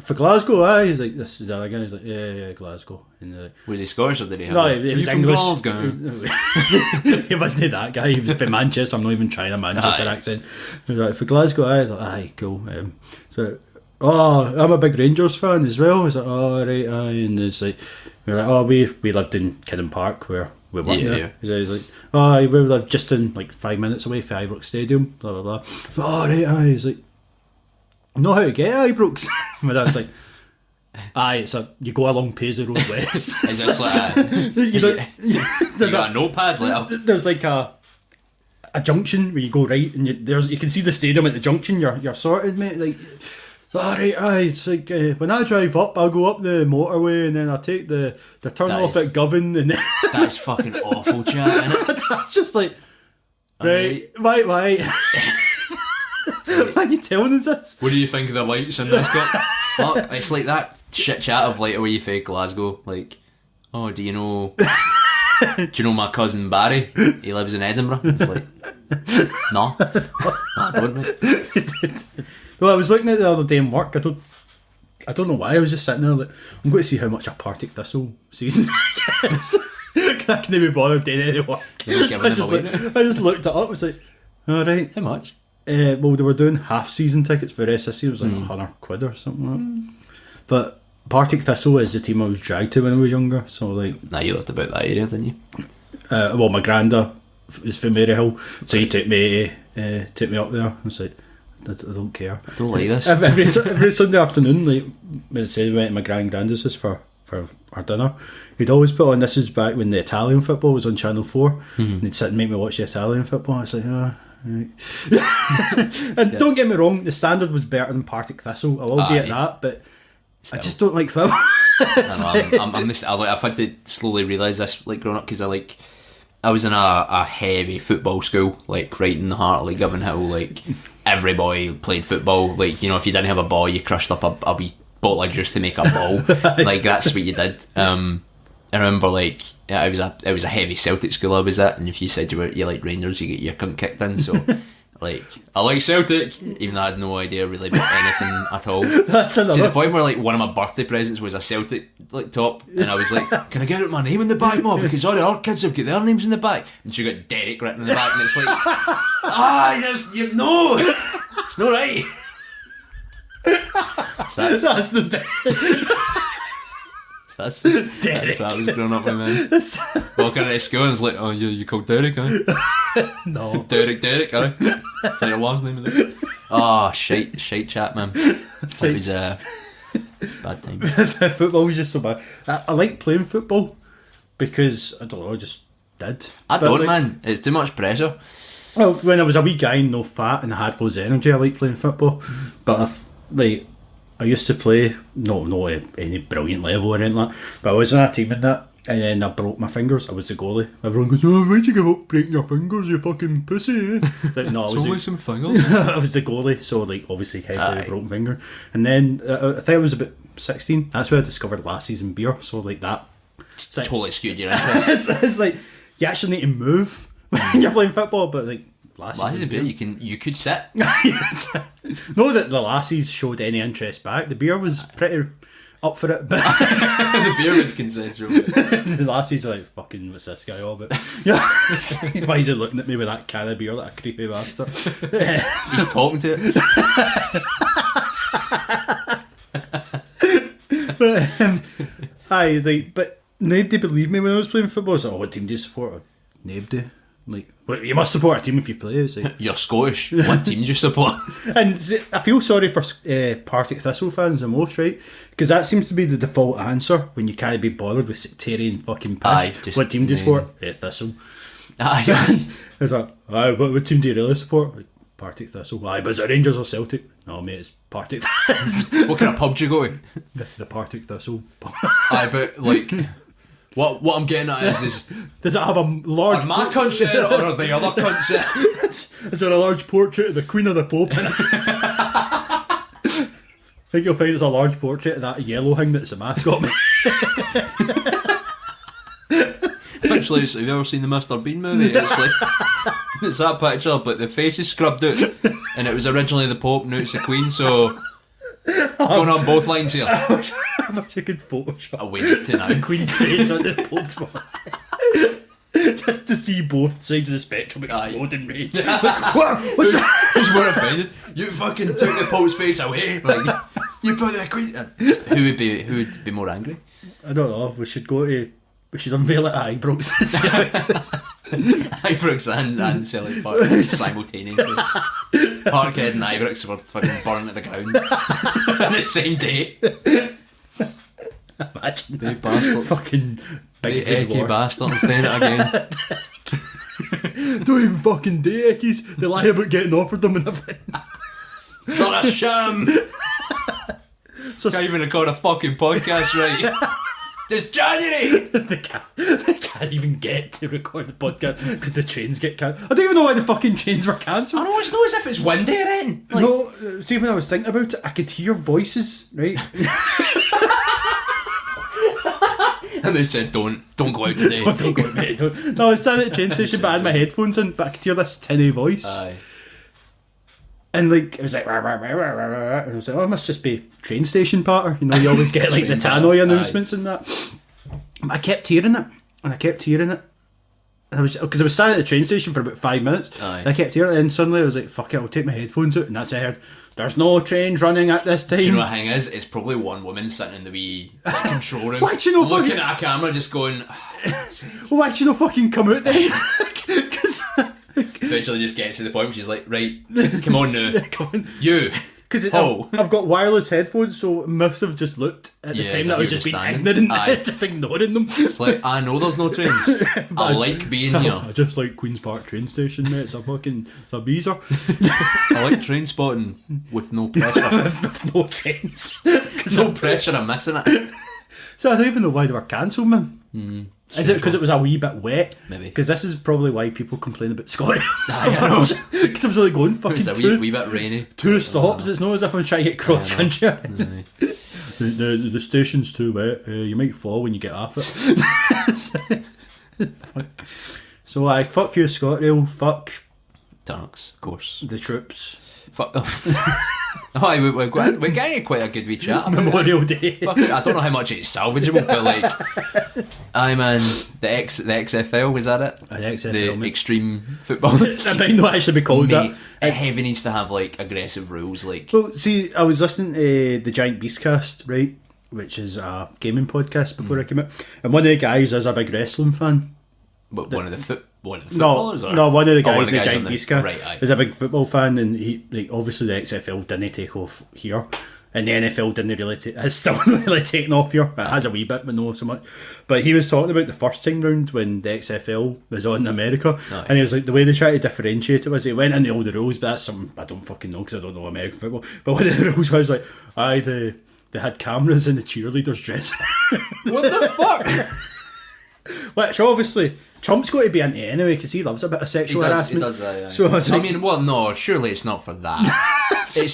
for Glasgow, aye. He's like, this is the other guy. He's like, yeah, Glasgow. And like, was he Scottish or did he have? No, he was English. Glasgow? He wasn't that guy. He was from Manchester. I'm not even trying a Manchester accent. He was like, for Glasgow, aye. I was like, aye, cool. So, I'm a big Rangers fan as well. He's like, oh right, aye. And it's like, we're like, oh, we lived in Kidden Park where we worked there. Yeah. He's like, oh, we lived just in like 5 minutes away from Ibrox Stadium. Blah blah blah. Oh right, aye. He's like, know how to get Ibrox? My dad's like, aye, you go along Paisley Road West. Is this like you got a notepad? There's like a junction where you go right and you can see the stadium at the junction. You're sorted, mate. Like, alright, aye. It's like when I drive up, I'll go up the motorway and then I take the turn off at Govan and then that's fucking awful chat, isn't it? That's just like, right. Why are you telling us this? What do you think of the lights in this got? Fuck, it's like that shit chat of like away from Glasgow. Like, oh, do you know my cousin Barry? He lives in Edinburgh. It's like, no, I don't. Well, I was looking at it the other day in work. I don't I don't know why, I was just sitting there like, I'm going to see how much a Partick Thistle season is. I can't be bothered doing any work. You're giving them away now. I just looked it up, I was like, alright. How much? Well, they were doing half season tickets for the rest of the season. It was like £100 or something like that. But Partick Thistle is the team I was dragged to when I was younger, so like... Nah, you lived about that area, didn't you? Well, my granda is from Maryhill, so he took me up there. I was like, I don't care. I don't like this. Every Sunday afternoon, like when I said we went to my grand's house for our dinner, he'd always put on, this is back when the Italian football was on Channel 4, and he'd sit and make me watch the Italian football. I was like, right. And don't get me wrong, the standard was better than Partick Thistle, I will get that, but still. I just don't like football. I've had to slowly realise this, like, growing up, because I was in a heavy football school, like right in the heart of like Govan Hill. Like every boy played football. Like, you know, if you didn't have a ball, you crushed up a wee bottle of juice to make a ball. Like that's what you did. I remember like it was a heavy Celtic school I was at, and if you said you like Rangers, you get your cunt kicked in. So like I like Celtic, even though I had no idea really about anything at all. That's to the point where like one of my birthday presents was a Celtic like top, and I was like, "Can I get out my name in the back, Mom? Because all the other kids have got their names in the back." And she got Derek written in the back, and it's like, no, it's not right. So that's the best. That's what I was growing up with, man. Walking into school and it's like, oh, you called Derek, huh? No. Derek, huh? Is that your last name, is it? Oh, shite chat, man. It was a bad time. Football was just so bad. I like playing football because, I don't know, I just did. I don't, man. It's too much pressure. Well, when I was a wee guy and no fat and I had loads of energy, I liked playing football. But I used to play, not at any brilliant level or anything like that, but I was in a team in that, and then I broke my fingers. I was the goalie. Everyone goes, "Oh, why'd you give up breaking your fingers, you fucking pussy, eh?" Like, no, it's only some fingers. I was the goalie, so like obviously kind of a broken finger. And then I think I was about 16. That's where I discovered Lassies and beer. So like that, it's like, totally skewed your interest. it's like you actually need to move when you're playing football, but like. Lassies and beer, you could sit. No, that the Lassies showed any interest back. The beer was pretty up for it, but the beer was consensual. the Lassies are like, fucking, what's this guy all about? Why is he looking at me with that can of beer like a creepy bastard? He's talking to it. But nobody believed me when I was playing football. So, what team do you support? Nobody. Like, well, you must support a team if you play. It's like, you're Scottish. What team do you support? And I feel sorry for Partick Thistle fans the most, right? Because that seems to be the default answer when you can't be bothered with sectarian fucking piss. What team do you support? Thistle. Aye. It's like, what team do you really support? Like, Partick Thistle. Aye, but is it Rangers or Celtic? No, mate, it's Partick Thistle. What kind of pub do you go to? The Partick Thistle. Aye, but like... What I'm getting at is does it have a large... Are my cunts in it or are the other cunts in it? Is there a large portrait of the Queen of the Pope in it? I think you'll find it's a large portrait of that yellow thing that's a mascot. Actually, have you ever seen the Mr. Bean movie? It's like it's that picture, but the face is scrubbed out, and it was originally the Pope, now it's the Queen. So going on both lines here. I wish you could Photoshop I waited to now. the Queen's face on the Pope's body. Just to see both sides of the spectrum explode in rage. Like, what's this? Who's more offended? You fucking took the Pope's face away. Like, you put the Queen. Who would be more angry? I don't know. We should unveil it at Ibrox. Ibrox and Selly Park simultaneously. Parkhead and Ibrox were fucking burning to the ground on the same day. Imagine they bastards. Fucking big ecky bastards doing it again. Don't even fucking do eckies. They lie about getting offered them and everything. Not a sham. So can't even record a fucking podcast right. It's January! they can't even get to record the podcast because the trains get cancelled. I don't even know why the fucking trains were cancelled. I know, it's not as if it's windy or anything. Like, no, see, when I was thinking about it, I could hear voices, right? And they said, don't go out today. don't go out, mate. No, I was standing at the train station but I had my headphones in, but I could hear this tinny voice. Aye. And like it was like, rah, rah, rah, rah, rah, rah, and I was like, oh, it must just be train station patter. You know, you always get like the tannoy announcements and that. But I kept hearing it, and I kept hearing it. And I was, because I was standing at the train station for about 5 minutes. And I kept hearing it, and suddenly I was like, fuck it, I'll take my headphones out, and that's it. I heard, there's no trains running at this time. Do you know what the thing is? It's probably one woman sitting in the wee control room, Why do you know looking at a camera, just going. Well, why do you not fucking come out then? Because Eventually, just gets to the point where she's like, "Right, come on now, come on. you." Because Oh. I've got wireless headphones, so it must have just looked at the Yeah, time as that if I was you just were being standing. ignorant, just ignoring them. It's like, I know there's no trains. I like being here. I just like Queen's Park train station, mate. It's a beezer. I like train spotting with no pressure. With no trains. No pressure, I'm missing it. So I don't even know why they were cancelled, man. Is it because it was a wee bit wet? Maybe. Because this is probably why people complain about Scotland. Because I was only going It was fucking a wee bit rainy. two stops. It's not as if I'm trying to get cross country. The station's too wet. You might fall when you get off it. So I fuck you, ScotRail. Fuck Dunnocks, of course. the troops. Fuck. Oh, we're getting quite a good wee chat about it. Memorial Day. Fucking, I don't know how much it's salvageable, but like, I man, the XFL, was that it? The XFL, the mate. extreme football. That might not actually be called Mate, that. it heavy needs to have like aggressive rules, like. Well, see, I was listening to the Giant Beastcast, right, which is a gaming podcast before I came out, and one of the guys is a big wrestling fan. But one of the footballers? No, one of the guys, one the Giant on Beastcast, right, aye. is a big football fan, and he, like, obviously the XFL didn't take off here, and the NFL didn't really has still not really taken off here. It has a wee bit, but not so much. But he was talking about the first time round when the XFL was on in America, Aye. and he was like, the way they try to differentiate it was he went into all the rules, but that's something I don't fucking know because I don't know American football. But one of the rules was like, they had cameras in the cheerleaders' dress. What the fuck? Which obviously Trump's got to be into anyway because he loves a bit of sexual harassment. He does, aye. So it's I like, mean, well, no, surely it's not for that. it's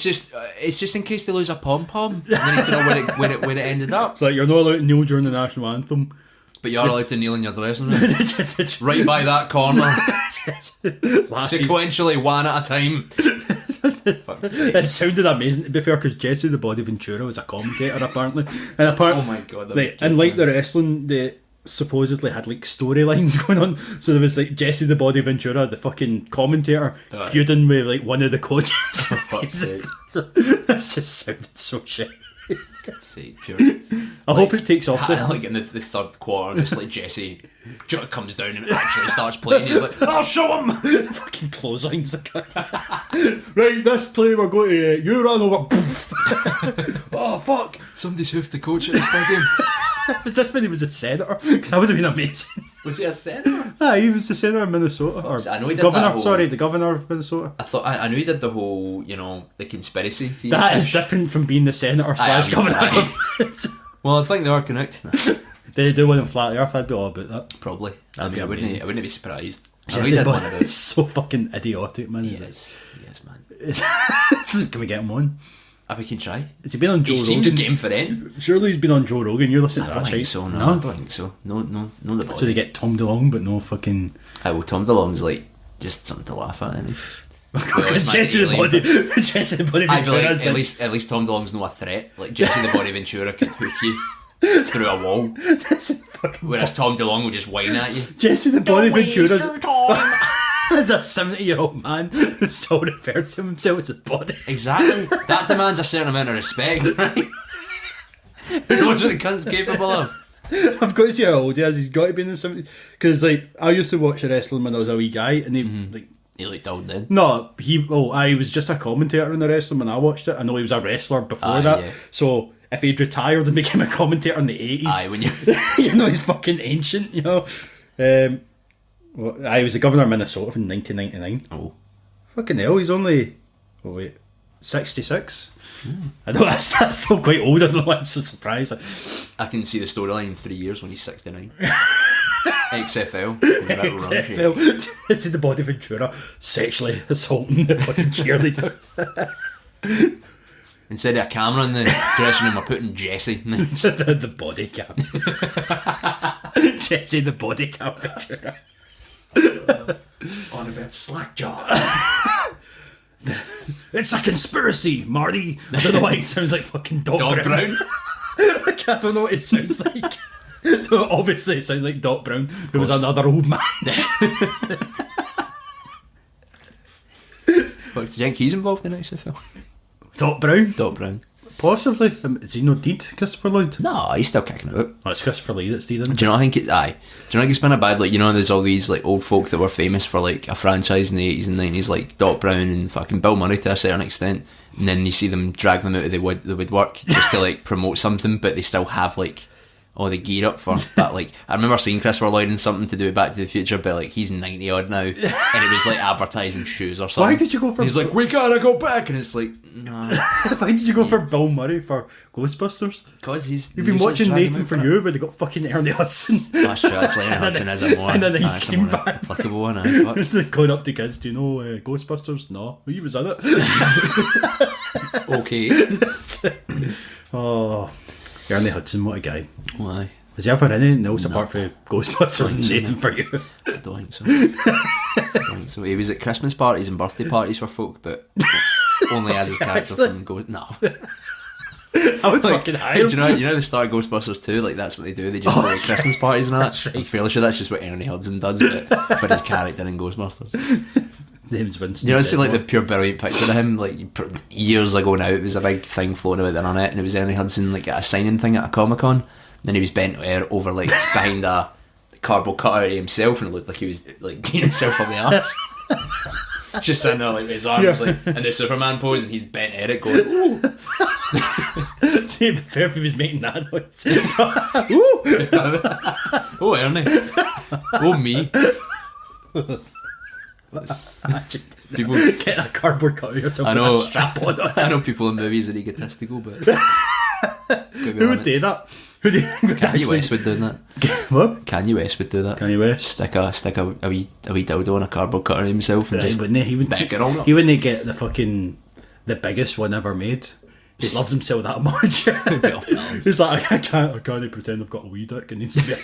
just in case they lose a pom pom. They need to know where it ended up. it's like you're not allowed to kneel during the national anthem. But you're allowed to kneel in your dressing room, right by that corner, sequentially one at a time. It sounded amazing to be fair because Jesse the Body Ventura was a commentator apparently, and apparently, Oh my God, like, and like the wrestling, they supposedly had like storylines going on. So there was like Jesse the Body Ventura, the fucking commentator, feuding with like one of the coaches. For fuck's sake. That's just sounded so shit. Pure. I hope it takes off. Like in the third quarter, just like Jesse comes down and actually starts playing. He's like, "I'll show him." Fucking clotheslines. Right, this play we're going to you run over. Oh fuck! Somebody's hoofed the coach at the stadium. Was this when he was a senator? Because that would have been amazing. Was he a senator? He was the senator of Minnesota. Or I know he did governor. that whole- Sorry, the governor of Minnesota. I knew he did the whole, the conspiracy theory. That is different from being the senator slash governor. Well, I think they are connected. They do one in Flat Earth. I'd be all about that. Probably. That'd I be mean, amazing. I wouldn't be surprised. I know he Jesse did Body one of is so fucking idiotic, man. He is, man. Can we get him on? We can try. Has he been on Joe He seems Rogan? game for it. Surely he's been on Joe Rogan. You're listening I to don't that think shit. so. No, I don't think so. No, the body. So they get Tom DeLonge, but no fucking. Well, Tom DeLonge's like just something to laugh at. Because Jesse the Body I feel Ventura. like at least Tom DeLonge's not a threat. Like Jesse the Body Ventura could hoof you through a wall, whereas Tom DeLonge will just whine at you. Jesse the Body Ventura is time. a 70-year-old man who still refers to himself as a body. Exactly. That demands a certain amount of respect, right? Who knows what the cunt's capable of? I've got to see how old he is. He's got to be in the 70s. Because, like, I used to watch wrestling when I was a wee guy, and he, like... He looked old then. No, he was just a commentator in the wrestling when I watched it. I know he was a wrestler before that. Yeah. So, if he'd retired and became a commentator in the 80s... When you... you know, he's fucking ancient, you know. Well, I was the governor of Minnesota from 1999. Oh. Fucking hell, he's only... 66? I know, that's still quite old. I don't know why I'm so surprised. I can see the storyline in 3 years when he's 69. XFL. XFL. This is the Body Ventura sexually assaulting the fucking cheerleader. Instead of a camera in the dressing room, we're putting Jesse next. the body cam. Jesse the Body Cam Ventura. On a bit slack jaw. It's a conspiracy, Marty. I don't know why it sounds like fucking Doc Brown. I don't know what it sounds like. So obviously it sounds like Doc Brown, who was another old man. What, do you think he's involved in the next film? Doc Brown? Doc Brown. Possibly. Is he no deed, Christopher Lloyd? No, he's still kicking about. Oh, it's Christopher Lee that's deed, isn't it? Do you know? I think it. Aye. Do you know? Like, it's been a bad. Like, you know, there's all these like old folk that were famous for like a franchise in the 80s and 90s, like Doc Brown and fucking Bill Murray to a certain extent. And then you see them drag them out of the woodwork just to like promote something, but they still have like all the gear up for. But like, I remember seeing Christopher Lloyd in something to do with Back to the Future, but like he's 90 odd now, and it was like advertising shoes or something. Why did you go for? He's like, we gotta go back, and it's like, no. Why did you go for Bill Murray for Ghostbusters? Because he's. You've been watching Nathan for You, but they got fucking Ernie Hudson. That's true. It's like Ernie Hudson as a more. And then he's came back. Applicable one. Aye, fuck. Going up to kids, do you know Ghostbusters? No, he was in it. Okay. Oh, Ernie Hudson, what a guy. Why? Has he ever in anything else apart from Ghostbusters and Nathan for You? I don't think so. I don't think so. He was at Christmas parties and birthday parties for folk, but only as his character from Ghost. No. I would fucking hire him. Do you know the start of Ghostbusters 2? Like, that's what they do. They just go to Christmas parties and that. Right. I'm fairly sure that's just what Ernie Hudson does, but for his character in Ghostbusters. Name's Winston. You know, see like the pure brilliant picture of him, like years ago now, it was a big thing floating about the internet, and it was Ernie Hudson like at a signing thing at a Comic-Con. Then he was bent over like behind a cardboard cutout of himself, and it looked like he was like beating himself up the arse. Just sitting there like with his arms like in the Superman pose, and he's bent at it going, ooh. See, it'd be fair if he was making that noise. Oh, Ernie. Oh, me. People get a cardboard cutout or something. I know. Strap on it. I know people in movies are egotistical, but who would do that? Who do you think would Kanye West would do that? What? Kanye West would do that. Kanye West stick a wee dildo on a cardboard cutout of himself and right, just wouldn't he? He wouldn't get the biggest one ever made. He loves himself that much. He's like, I can't pretend I've got a wee dick. It needs to be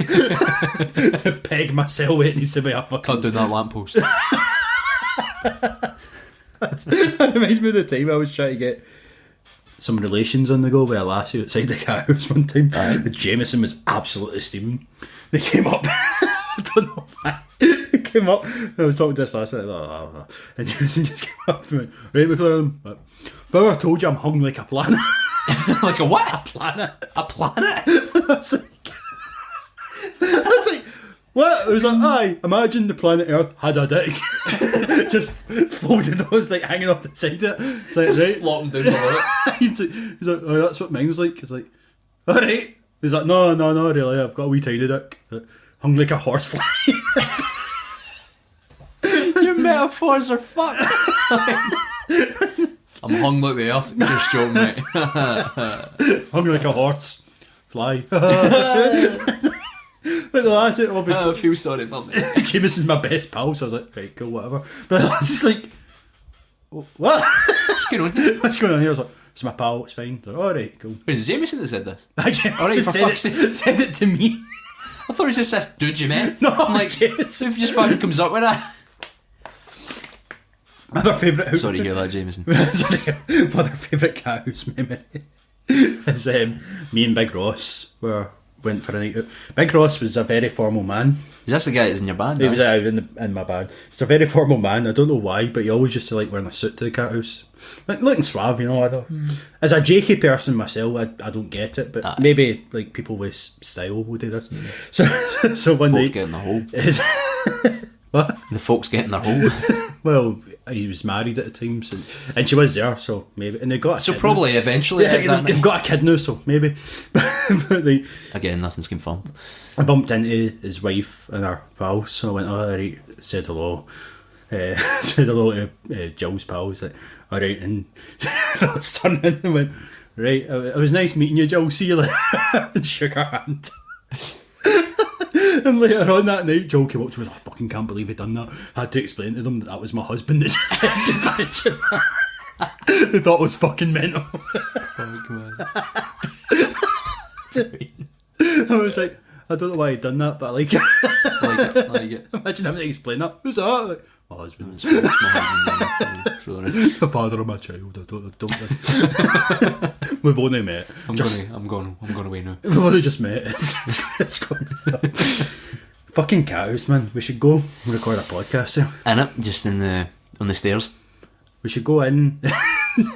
to peg myself. It needs to be a fucking. Can't do that lamppost. That reminds me of the time I was trying to get some relations on the go with a lassie outside the cat house one time. The Jameson was absolutely steaming. They came up. I don't know why. They came up. And I was talking to this lassie, and Jameson just came up and went, right, McLaren, if I ever told you I'm hung like a planet. Like a what? A planet. A planet? I was like, what? It was like, aye, imagine the planet Earth had a dick. Just folded those, like, hanging off the side of it. It's like, right. Flopping down below it. He's like, oh, that's what mine's like. It's like, alright. He's like, no, really, I've got a wee tiny dick. Like, hung like a horsefly. Your metaphors are fucked. I'm hung like the earth. Just joking, mate. Hung like a horse. Fly. But the last it obviously. I feel sorry for me. James is my best pal, so I was like, right, cool, whatever. But I was just like, what? What's going on here? What's going on here? I was like, it's my pal, it's fine. Like, alright, cool. Is it Jameson that said this? Alright, for fuck's sake. Said it to me. I thought it was just this dude you met. No, I'm like, Jameson. if he just fucking comes up with that. My other favourite. Sorry to hear that, Jameson. My other favourite cat house memory is me and Big Ross went for a night out. Big Ross was a very formal man. Is this the guy that's in your band? He was in my band. He's a very formal man. I don't know why, but he always used to like wearing a suit to the cat house. Like looking suave, you know. I don't. As a jakey person myself, I don't get it, but maybe like people with style will do this. So one folks night get in the hole. What? The folks get in their hole. Well, he was married at the time, so, and she was there, so maybe. And they got so probably now. Eventually, they've got a kid now, so maybe. But again, nothing's confirmed. I bumped into his wife and her pals, so I went, all right, said hello. Said hello to Jill's pals. Like, all right, and I turned in and went, right, it was nice meeting you, Jill. See you later. And shook her hand. And later on that night, Joel came up to me, I fucking can't believe he'd done that. I had to explain to them that was my husband that just said goodbye. They thought it was fucking mental. I was like, I don't know why he'd done that, but I like it. I like it. Imagine having to explain that. Who's that? Like, my husband. It's my husband, sure. The father of my child. I don't. We've only met. I'm going away now. We've only just met. It's gone. Fucking cat house, man. We should go record a podcast there. In it, just on the stairs. We should go in.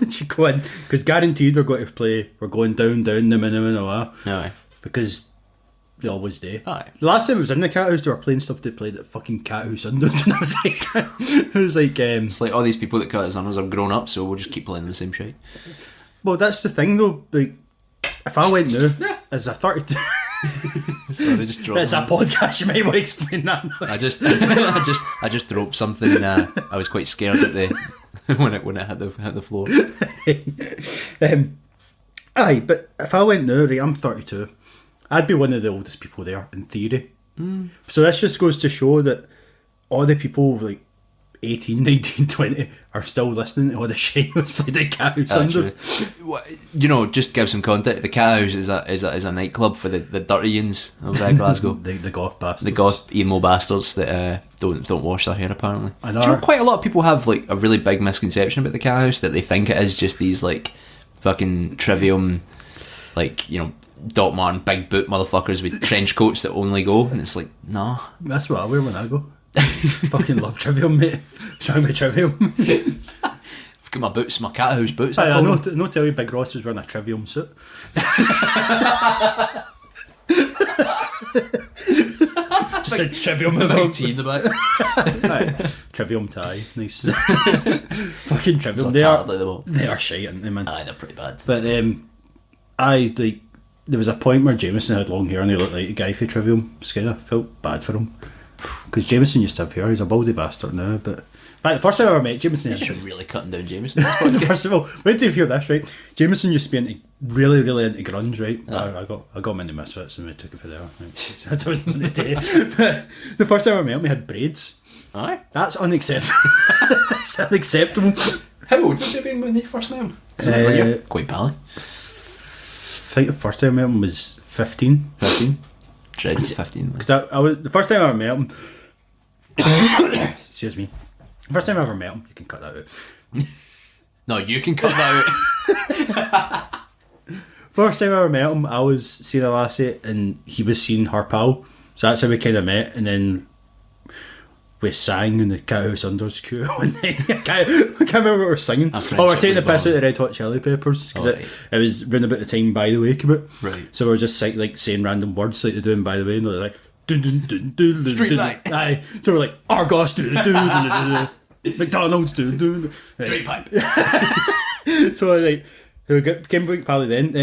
Because guaranteed we're going to play. We're going down the minimum. Aye. Because they always do. Aye. The last time I was in the cat house, they were playing stuff they played at fucking Cat House Under, and I was like, It's like all these people that cut us on us have grown up, so we'll just keep playing the same shit. well, that's the thing though. Like, if I went now as a 32, Sorry, just dropped it's a podcast. You might want to explain that. I just dropped something, and I was quite scared at the when it hit the floor. Aye, but if I went now, right, I'm 32. I'd be one of the oldest people there in theory. So this just goes to show that all the people like 18, 19, 20 are still listening to all the shit that's played at Cat House Under. You know, just to give some context, the Cat House is a nightclub for the dirty yins of Glasgow. the goth bastards. The goth emo bastards that don't wash their hair apparently. I Do you know, quite a lot of people have like a really big misconception about the Cat House, that they think it is just these like fucking trivium, like, you know, Doc Martin big boot motherfuckers with trench coats that only go, and it's like, nah. That's what I wear when I go. Fucking love Trivium, mate. Trying me Trivium. I've got my boots, my Cat House boots. I know tell you Big Ross was wearing a Trivium suit. Just said Trivium with a big T in the back. Trivium tie, nice. Fucking Trivium. They are shite, aren't they, man? Aye, they're pretty bad. But there was a point where Jameson had long hair and he looked like a guy for Trivium. Kind of felt bad for him, because Jameson used to have hair. He's a baldy bastard now. But the first time I ever met Jameson, You should be really cutting down Jameson. first of all, wait till you hear this, right? Jameson used to be really into grunge, right? Aye. I got him into Misfits and we took it for there. Right? That was the day. But the first time I met him, he had braids. Aye. That's unacceptable. It's unacceptable. How old would you have been when you first met him? Quite pally. I think the first time I met him was 15. 15? Dreads at 15. Because the first time I ever met him. Excuse me. The first time I ever met him, you can cut that out. No, you can cut that out. First time I ever met him, I was seeing a lassie and he was seeing her pal. So that's how we kind of met, and then we sang in the Cat House Under's queue one night. I can't remember what we were singing. We're taking the piss out of the Red Hot Chili Peppers, because it was round about the time By the Way came out. Right. So we were just saying random words like they're doing By the Way, and they're like dun dun dun dun dun. Street light. Aye. So we're like Argos dun dun dun dun. McDonald's dun dun. Straight pipe. So like we became big pally then.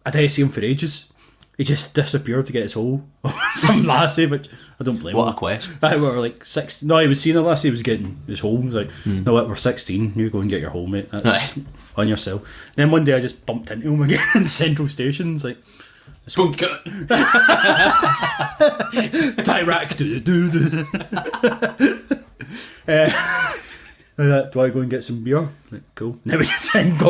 I didn't see him for ages. He just disappeared to get his hole. Some lassie, which I don't blame him. What a quest. We were like 16. No, he was seeing a lassie, he was getting his hole. He was like, no, what, we're 16, you go and get your hole, mate. That's on yourself. And then one day I just bumped into him again in Central Station. It's like, Spoon cut. Tyrac, do. Do I go and get some beer? Like, cool. Now we just went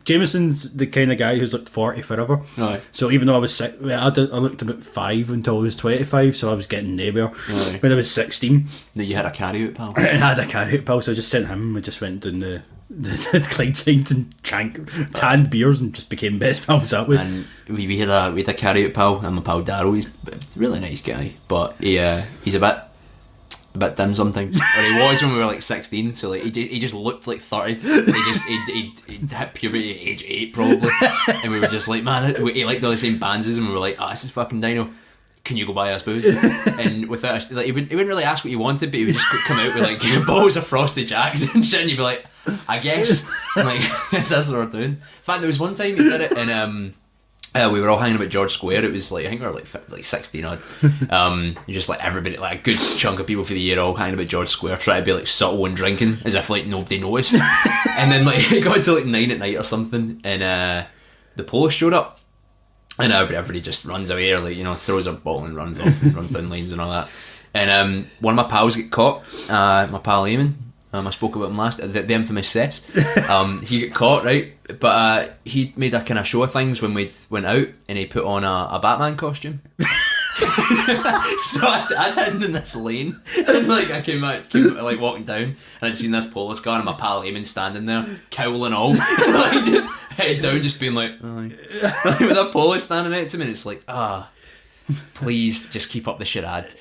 Jameson's the kind of guy who's looked 40 forever. Right. So even though I was I looked about 5 until I was 25, so I was getting nowhere. Right. When I was 16, That you had a carry out, pal. I had a carry out pal, so I just sent him. We just went down the Clydesides and drank tanned beers and just became best pals that way. And we had a carry out pal, and my pal Darryl. He's a really nice guy, but he's a bit dim sometimes, or he was when we were like 16. So like he just looked like 30. He hit puberty at age 8 probably, and we were just like, man, he liked all the same bands as him, and we were like, this is fucking Dino. Can you go buy us booze? And without he wouldn't really ask what you wanted, but he would just come out with like bottles of Frosty Jacks and shit, and you'd be like, I guess. Like, that's what we're doing. In fact, there was one time he did it, and we were all hanging about George Square. It was like, I think we were like 16 odd. Just like everybody, like a good chunk of people for the year, all hanging about George Square, trying to be like subtle and drinking as if like nobody noticed. And then like it got to like 9 at night or something, and the police showed up, and everybody just runs away, or like, you know, throws a bottle and runs off and runs down lanes and all that. And one of my pals get caught. My pal Eamon. I spoke about him last, the infamous Cess. He got caught, right? But he made a kind of show of things when we went out, and he put on a Batman costume. So I'd hidden in this lane, and like I came like walking down, and I'd seen this police car, and my pal Eamon standing there, cowl and all, like just head down, just being like with a police standing next to me, and it's like, please just keep up the charade.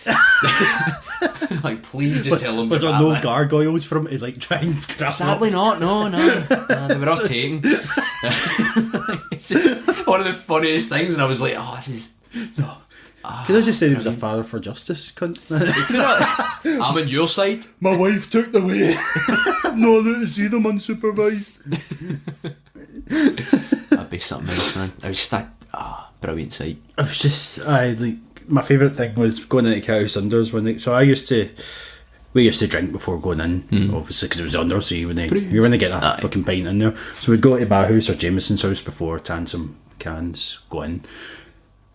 Like, please just tell them. Was there no gargoyles for him to like try and grab? Sadly not, no, they were off taking. It's just one of the funniest things, and I was like, this is... No. Could I just say he was a father for justice, cunt? I'm on your side. My wife took the way. I'm not allowed to see them unsupervised. That'd be something else, man. I was just like, brilliant sight. I was just, my favourite thing was going into TurboDunters when they, so we used to drink before going in, obviously, because it was under, so you wouldn't get that fucking pint in there. So we'd go to my house or Jameson's house before, tan some cans, go in.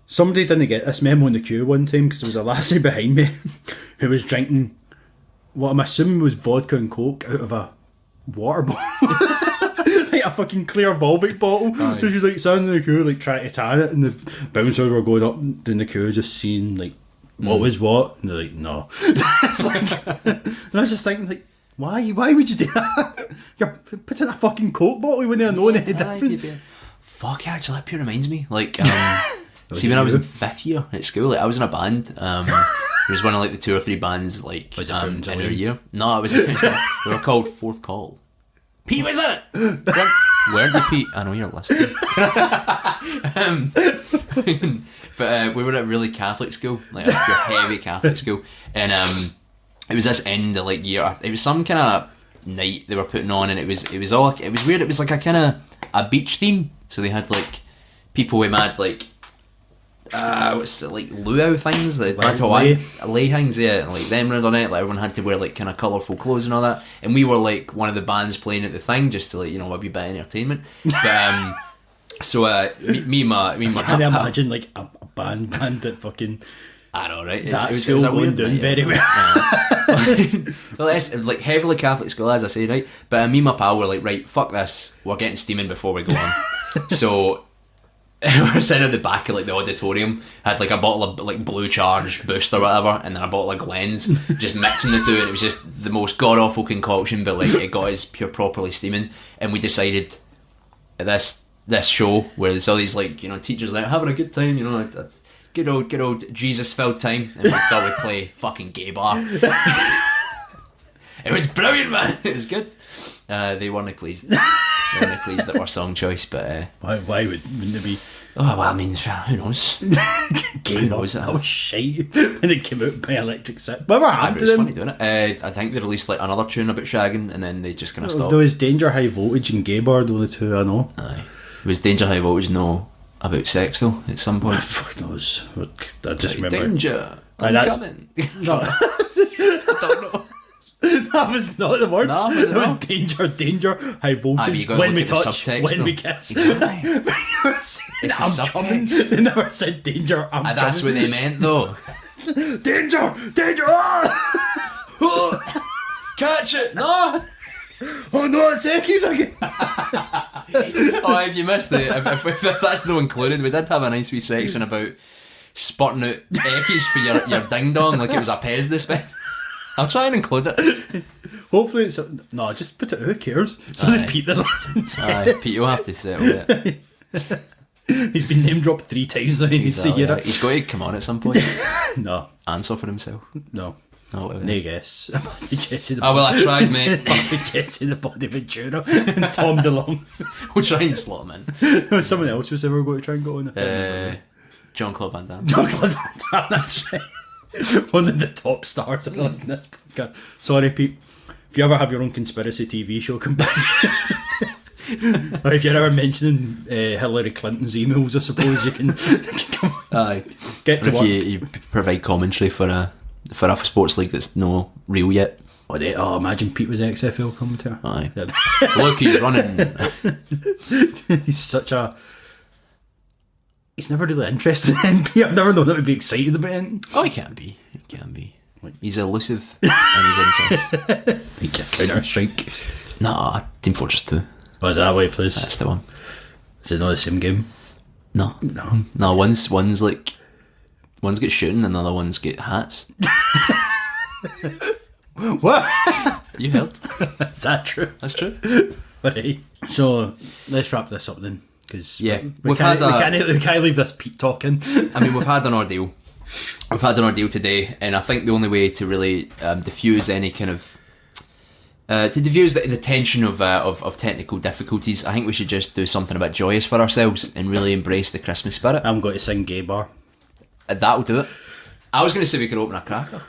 Somebody didn't get this memo in the queue one time because there was a lassie behind me who was drinking what I'm assuming was vodka and coke out of a water bottle. Like a fucking clear Volvic bottle. Aye. So she's like standing in the queue like trying to tan it, and the bouncers were going up in the queue just seeing like what was what, and they're like, no. It's like, and I was just thinking like, why would you do that? You're putting a fucking coke bottle when you're knowing any different. Fuck, actually that pure reminds me, like see, when I was in 5th year at school, like, I was in a band. It was one of like the 2 or 3 bands like in our year. No, it was we were called Fourth Call. Pete was in it. Where'd you Pete? I know you're listening. But we were at a really Catholic school, like a heavy Catholic school, and it was this end of like year. It was some kind of night they were putting on, and it was weird. It was like a kind of a beach theme. So they had like people with mad like. What's it, like luau things, like lay things, yeah, and like them around on it. Like everyone had to wear like kind of colourful clothes and all that, and we were like one of the bands playing at the thing just to like a wee bit of entertainment. But so me and my can I imagine like a band that fucking I know, right? It was going down very well. Well, it's like heavily Catholic school, as I say, right? But me and my pal were like, right, fuck this, we're getting steaming before we go on. So we were sitting at the back of like the auditorium, had like a bottle of like Blue Charge Boost or whatever, and then a bottle of Glens, just mixing the two, and it was just the most god awful concoction, but like it got us pure properly steaming. And we decided at this show where there's all these like teachers like having a good time, a good old Jesus filled time, and we thought we'd play fucking gay bar. It was brilliant, man. It was good. They weren't pleased. They weren't pleased at our song choice, but why wouldn't it be? Oh well, I mean, who knows? Who knows? That was shite when it came out by Electric Six. What happened to them? them? Funny doing it. I think they released like another tune about shagging, and then they just kind of stopped. There was Danger High Voltage and Gay Bar, the only two I know. Aye. Was Danger High Voltage about sex though at some point? Fuck knows. I just remember. Danger. I'm coming. No. I don't know. That was not the words. No, it was danger, high voltage. When we touch, when we kiss. Exactly. I'm coming. They never said danger. I'm coming. That's what they meant though. Danger! Catch it! No! Oh no, it's Eckies again! If you missed it, if that's not included, we did have a nice wee section about spotting out Eckies for your ding dong like it was a Pez dispenser. I'll try and include it. Hopefully it's... No, just put it, who cares? So that Pete the Latin Aye, Pete, you'll have to settle it. He's been name dropped 3 times now, he needs to hear it. He's got to come on at some point. No. Answer for himself. No. No, guess. I tried, mate. Jesse the Body Ventura and Tom DeLong. We'll try and slot him in. Someone else was ever going to try and go on. Jean-Claude Van Damme. Jean-Claude Van Damme, that's right. One of the top stars of this podcast. Sorry, Pete. If you ever have your own conspiracy TV show, come back. Or if you're ever mentioning Hillary Clinton's emails, I suppose you can come on. Aye. Get to work. You provide commentary for a sports league that's no real yet. Oh, imagine Pete was XFL commentator. Aye. Look, he's running. He's such a... He's never really interested in NP. I've never known him to be excited about it. Oh, he can be. He's elusive in his interest. He can Counter-Strike. Nah, Team Fortress 2. Oh, is that what he plays? That's the one. Is it not the same game? No. One's like One's got shooting, and the other one's got hats. What? You heard? Is that true? That's true. Right. So let's wrap this up then, because Yeah, we can't leave this Pete talking. I mean, we've had an ordeal. We've had an ordeal today, and I think the only way to really diffuse any kind of to diffuse the tension of technical difficulties, I think we should just do something a bit joyous for ourselves and really embrace the Christmas spirit. I'm going to sing Gay Bar. That'll do it. I was going to say we could open a cracker.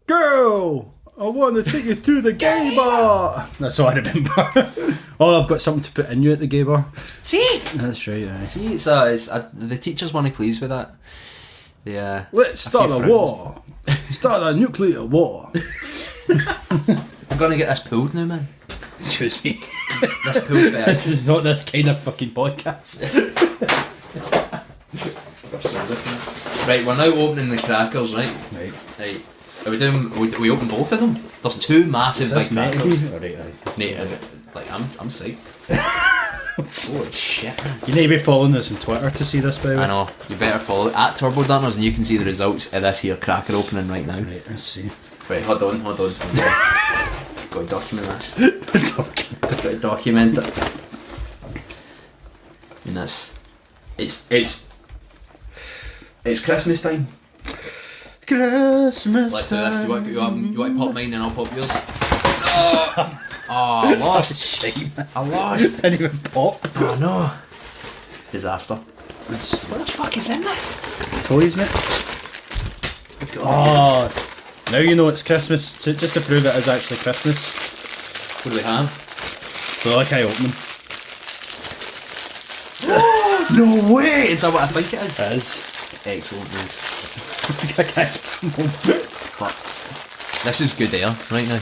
Girl, I want to take you to the gay bar. That's all I remember. Oh, I've got something to put in you at the gay bar. See? That's right, aye. See, the teachers weren't pleased with that. Yeah. Let's start a war. Start a nuclear war. I'm going to get this pulled now, man. Excuse me. This pulled This is not this kind of fucking podcast. Right, we're now opening the crackers, right? Right. Are we doing? We open both of them? There's two massive big crackers. Right. Mate, like I'm sick. Holy shit! You need to be following us on Twitter to see this, by the way. I know. You better follow at TurboDunters, and you can see the results of this here cracker opening right now. Right, let's see. Right, hold on. Got to document this. Got to document it. And that's it's Christmas time. Christmas. Let's do this. You want to pop mine and I'll pop yours? Oh, I lost. Shame. I lost. Didn't even pop. Oh no. Disaster. That's What the fuck is in this? toys, mate. Oh, now you know it's Christmas. Just to prove it is actually Christmas. What do we have? So like I open them. No way! Is that what I think it is? It is. Excellent news. Okay. Fuck. This is good air right now.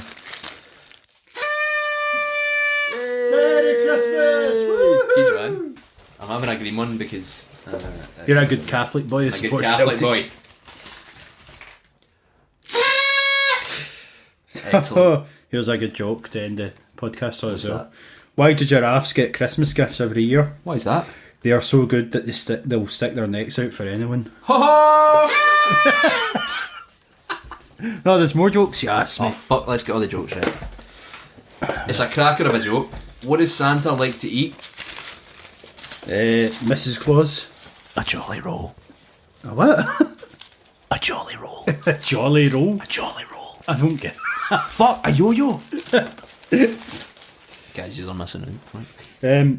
Merry Christmas! He's right. I'm having a green one because You're a good Catholic boy. a good Catholic boy. Excellent. Here's a good joke to end the podcast on as well. that? Why do giraffes get Christmas gifts every year? What is that? They are so good that they'll stick their necks out for anyone. No, there's more jokes, you asked me. Oh fuck, let's get all the jokes right. It's a cracker of a joke. What does Santa like to eat? Mrs. Claus. A jolly roll. A what? A jolly roll. A jolly roll? A jolly roll. I don't get Fuck, a yo-yo. Guys, you're missing out. Right?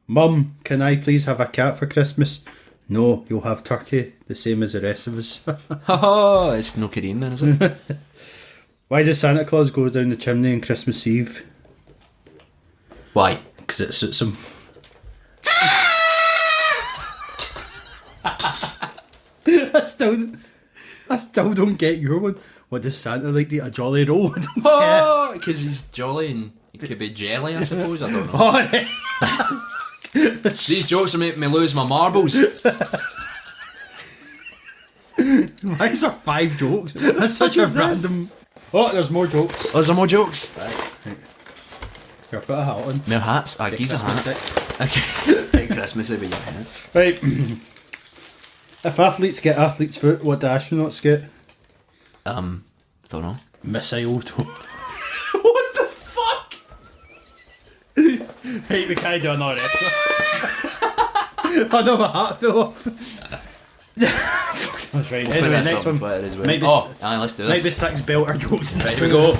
Mum, can I please have a cat for Christmas? No, you'll have turkey, the same as the rest of us. Haha, it's no Korean then, is it? Why does Santa Claus go down the chimney on Christmas Eve? Why? Because it suits him. I still don't get your one. What does Santa like to eat? A jolly roll? I don't Oh, because he's jolly and it could be jelly, I suppose. I don't know. Alright. These jokes are making me lose my marbles. Why is there 5 jokes? That's such a is this? random. Oh, there's more jokes. Oh, is there more jokes? Here, put a hat on. More hats? Ah, Get geez, a Christmas hat. stick. Okay. Big Christmas every year. Huh? Right. If athletes get athlete's foot, what do astronauts get? Don't know. Missile toe. What the fuck? Right, we can't do another episode. Oh no, my hat fell off. That's right. Anyway, next one. Might be, Oh, aye, let's do might this. be 6 belter jokes. Right, Next here we one. go.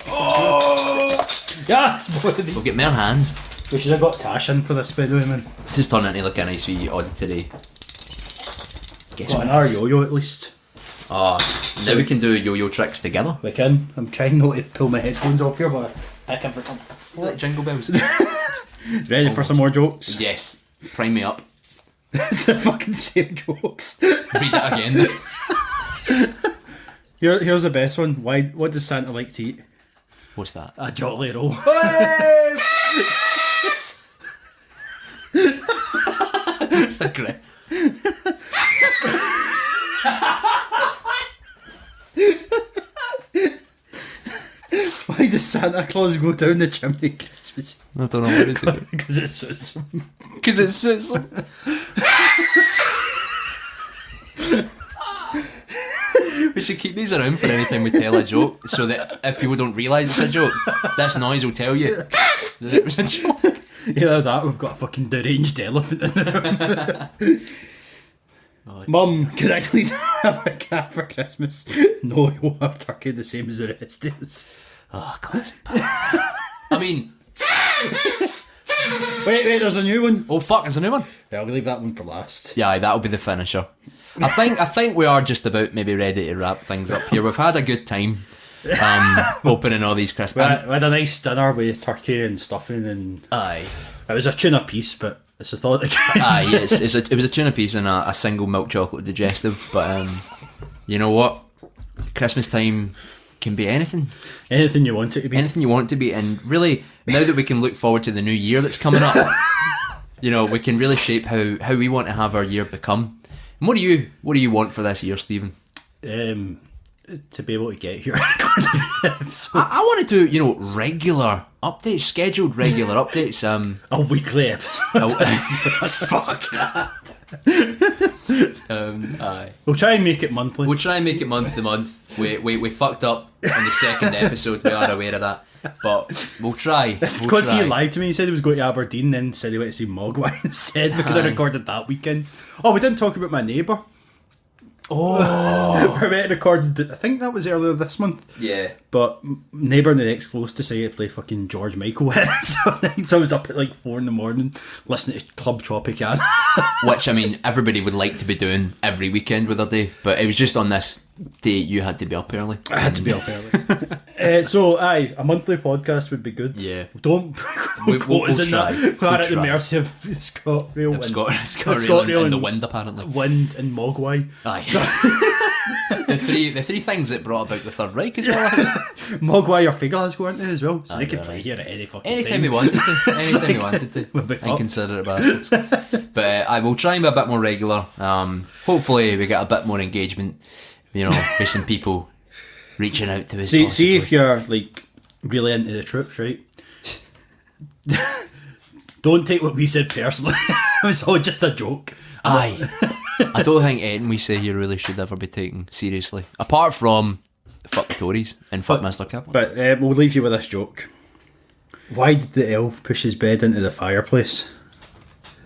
Oh! Yes, boy. We'll get more hands. We should have got Tash in for this, by the way, man. Just turn it into like a nice wee auditory. Guess Got what? an yo-yo at least. Oh, now we can do yo-yo tricks together. We can. I'm trying not to pull my headphones off here, but I can for some. Like jingle bells. Ready for some more jokes? Yes. Prime me up. It's the fucking same jokes. Read it again. Here's the best one. What does Santa like to eat? What's that? A jolly roll. It's the great. Why does Santa Claus go down the chimney Christmas? I don't know what it is. Because it suits him. Because it suits them. should keep these around for any time we tell a joke, so that if people don't realise it's a joke, this noise will tell you that it was a joke. Either that, we've got a fucking deranged elephant in the room. Mum, could I please have a cat for Christmas? No, you'll have turkey the same as the rest of us. Oh, classic. I mean, wait, there's a new one. oh fuck, there's a new one. Yeah, I'll leave that one for last. Yeah, that'll be the finisher. I think we are just about maybe ready to wrap things up here. We've had a good time opening all these Christmas. We had a nice dinner with turkey and stuffing, and Aye. it was a tuna piece, but it's a thought that counts. Aye, it was a tuna piece and a single milk chocolate digestive. But you know what? Christmas time can be anything. Anything you want it to be. Anything you want it to be. And really, now that we can look forward to the new year that's coming up, you know, we can really shape how we want to have our year become. And what do you want for this year, Stephen? To be able to get here. I want to do, you know, regular updates, scheduled regular updates. A weekly episode. Fuck that. Aye. We'll try and make it monthly. We'll try and make it month to month. We fucked up on the second episode. We are aware of that, but we'll try. Because he lied to me. He said he was going to Aberdeen, then said he went to see Mogwai instead. We could have recorded that weekend. Oh, we didn't talk about my neighbour. Oh, we went and recorded. I think that was earlier this month. Yeah, but neighbour in the next close decided to play fucking George Michael so I was up at like 4 a.m. listening to Club Tropicana. Which, I mean, everybody would like to be doing every weekend with their day, but it was just on this day you had to be up early. I had to be up early. So, aye, a monthly podcast would be good. Yeah. Don't we'll try. We're at the try. mercy of Scott Rail and Scott Rail and the wind, apparently. Wind and Mogwai. Aye. the three things that brought about the Third Reich as well. Mogwai or Figueras weren't they as well? So they could aye. play here at any fucking Anytime time. we wanted to. Anytime we wanted to. We'll be fucked. Inconsiderate bastards. But I will try and be a bit more regular. Hopefully we get a bit more engagement, you know, with some people reaching out to us. See if you're like really into the troops, right? Don't take what we said personally. It was all just a joke. Aye. I don't think anything we say here really should ever be taken seriously. Apart from fuck the Tories and fuck Mr. Kipling. But we'll leave you with this joke. Why did the elf push his bed into the fireplace?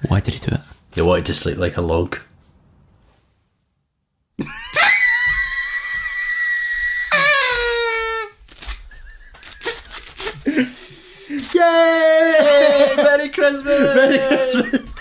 Why did he do it? He wanted to sleep like a log. Yay! Merry Christmas! Merry Christmas!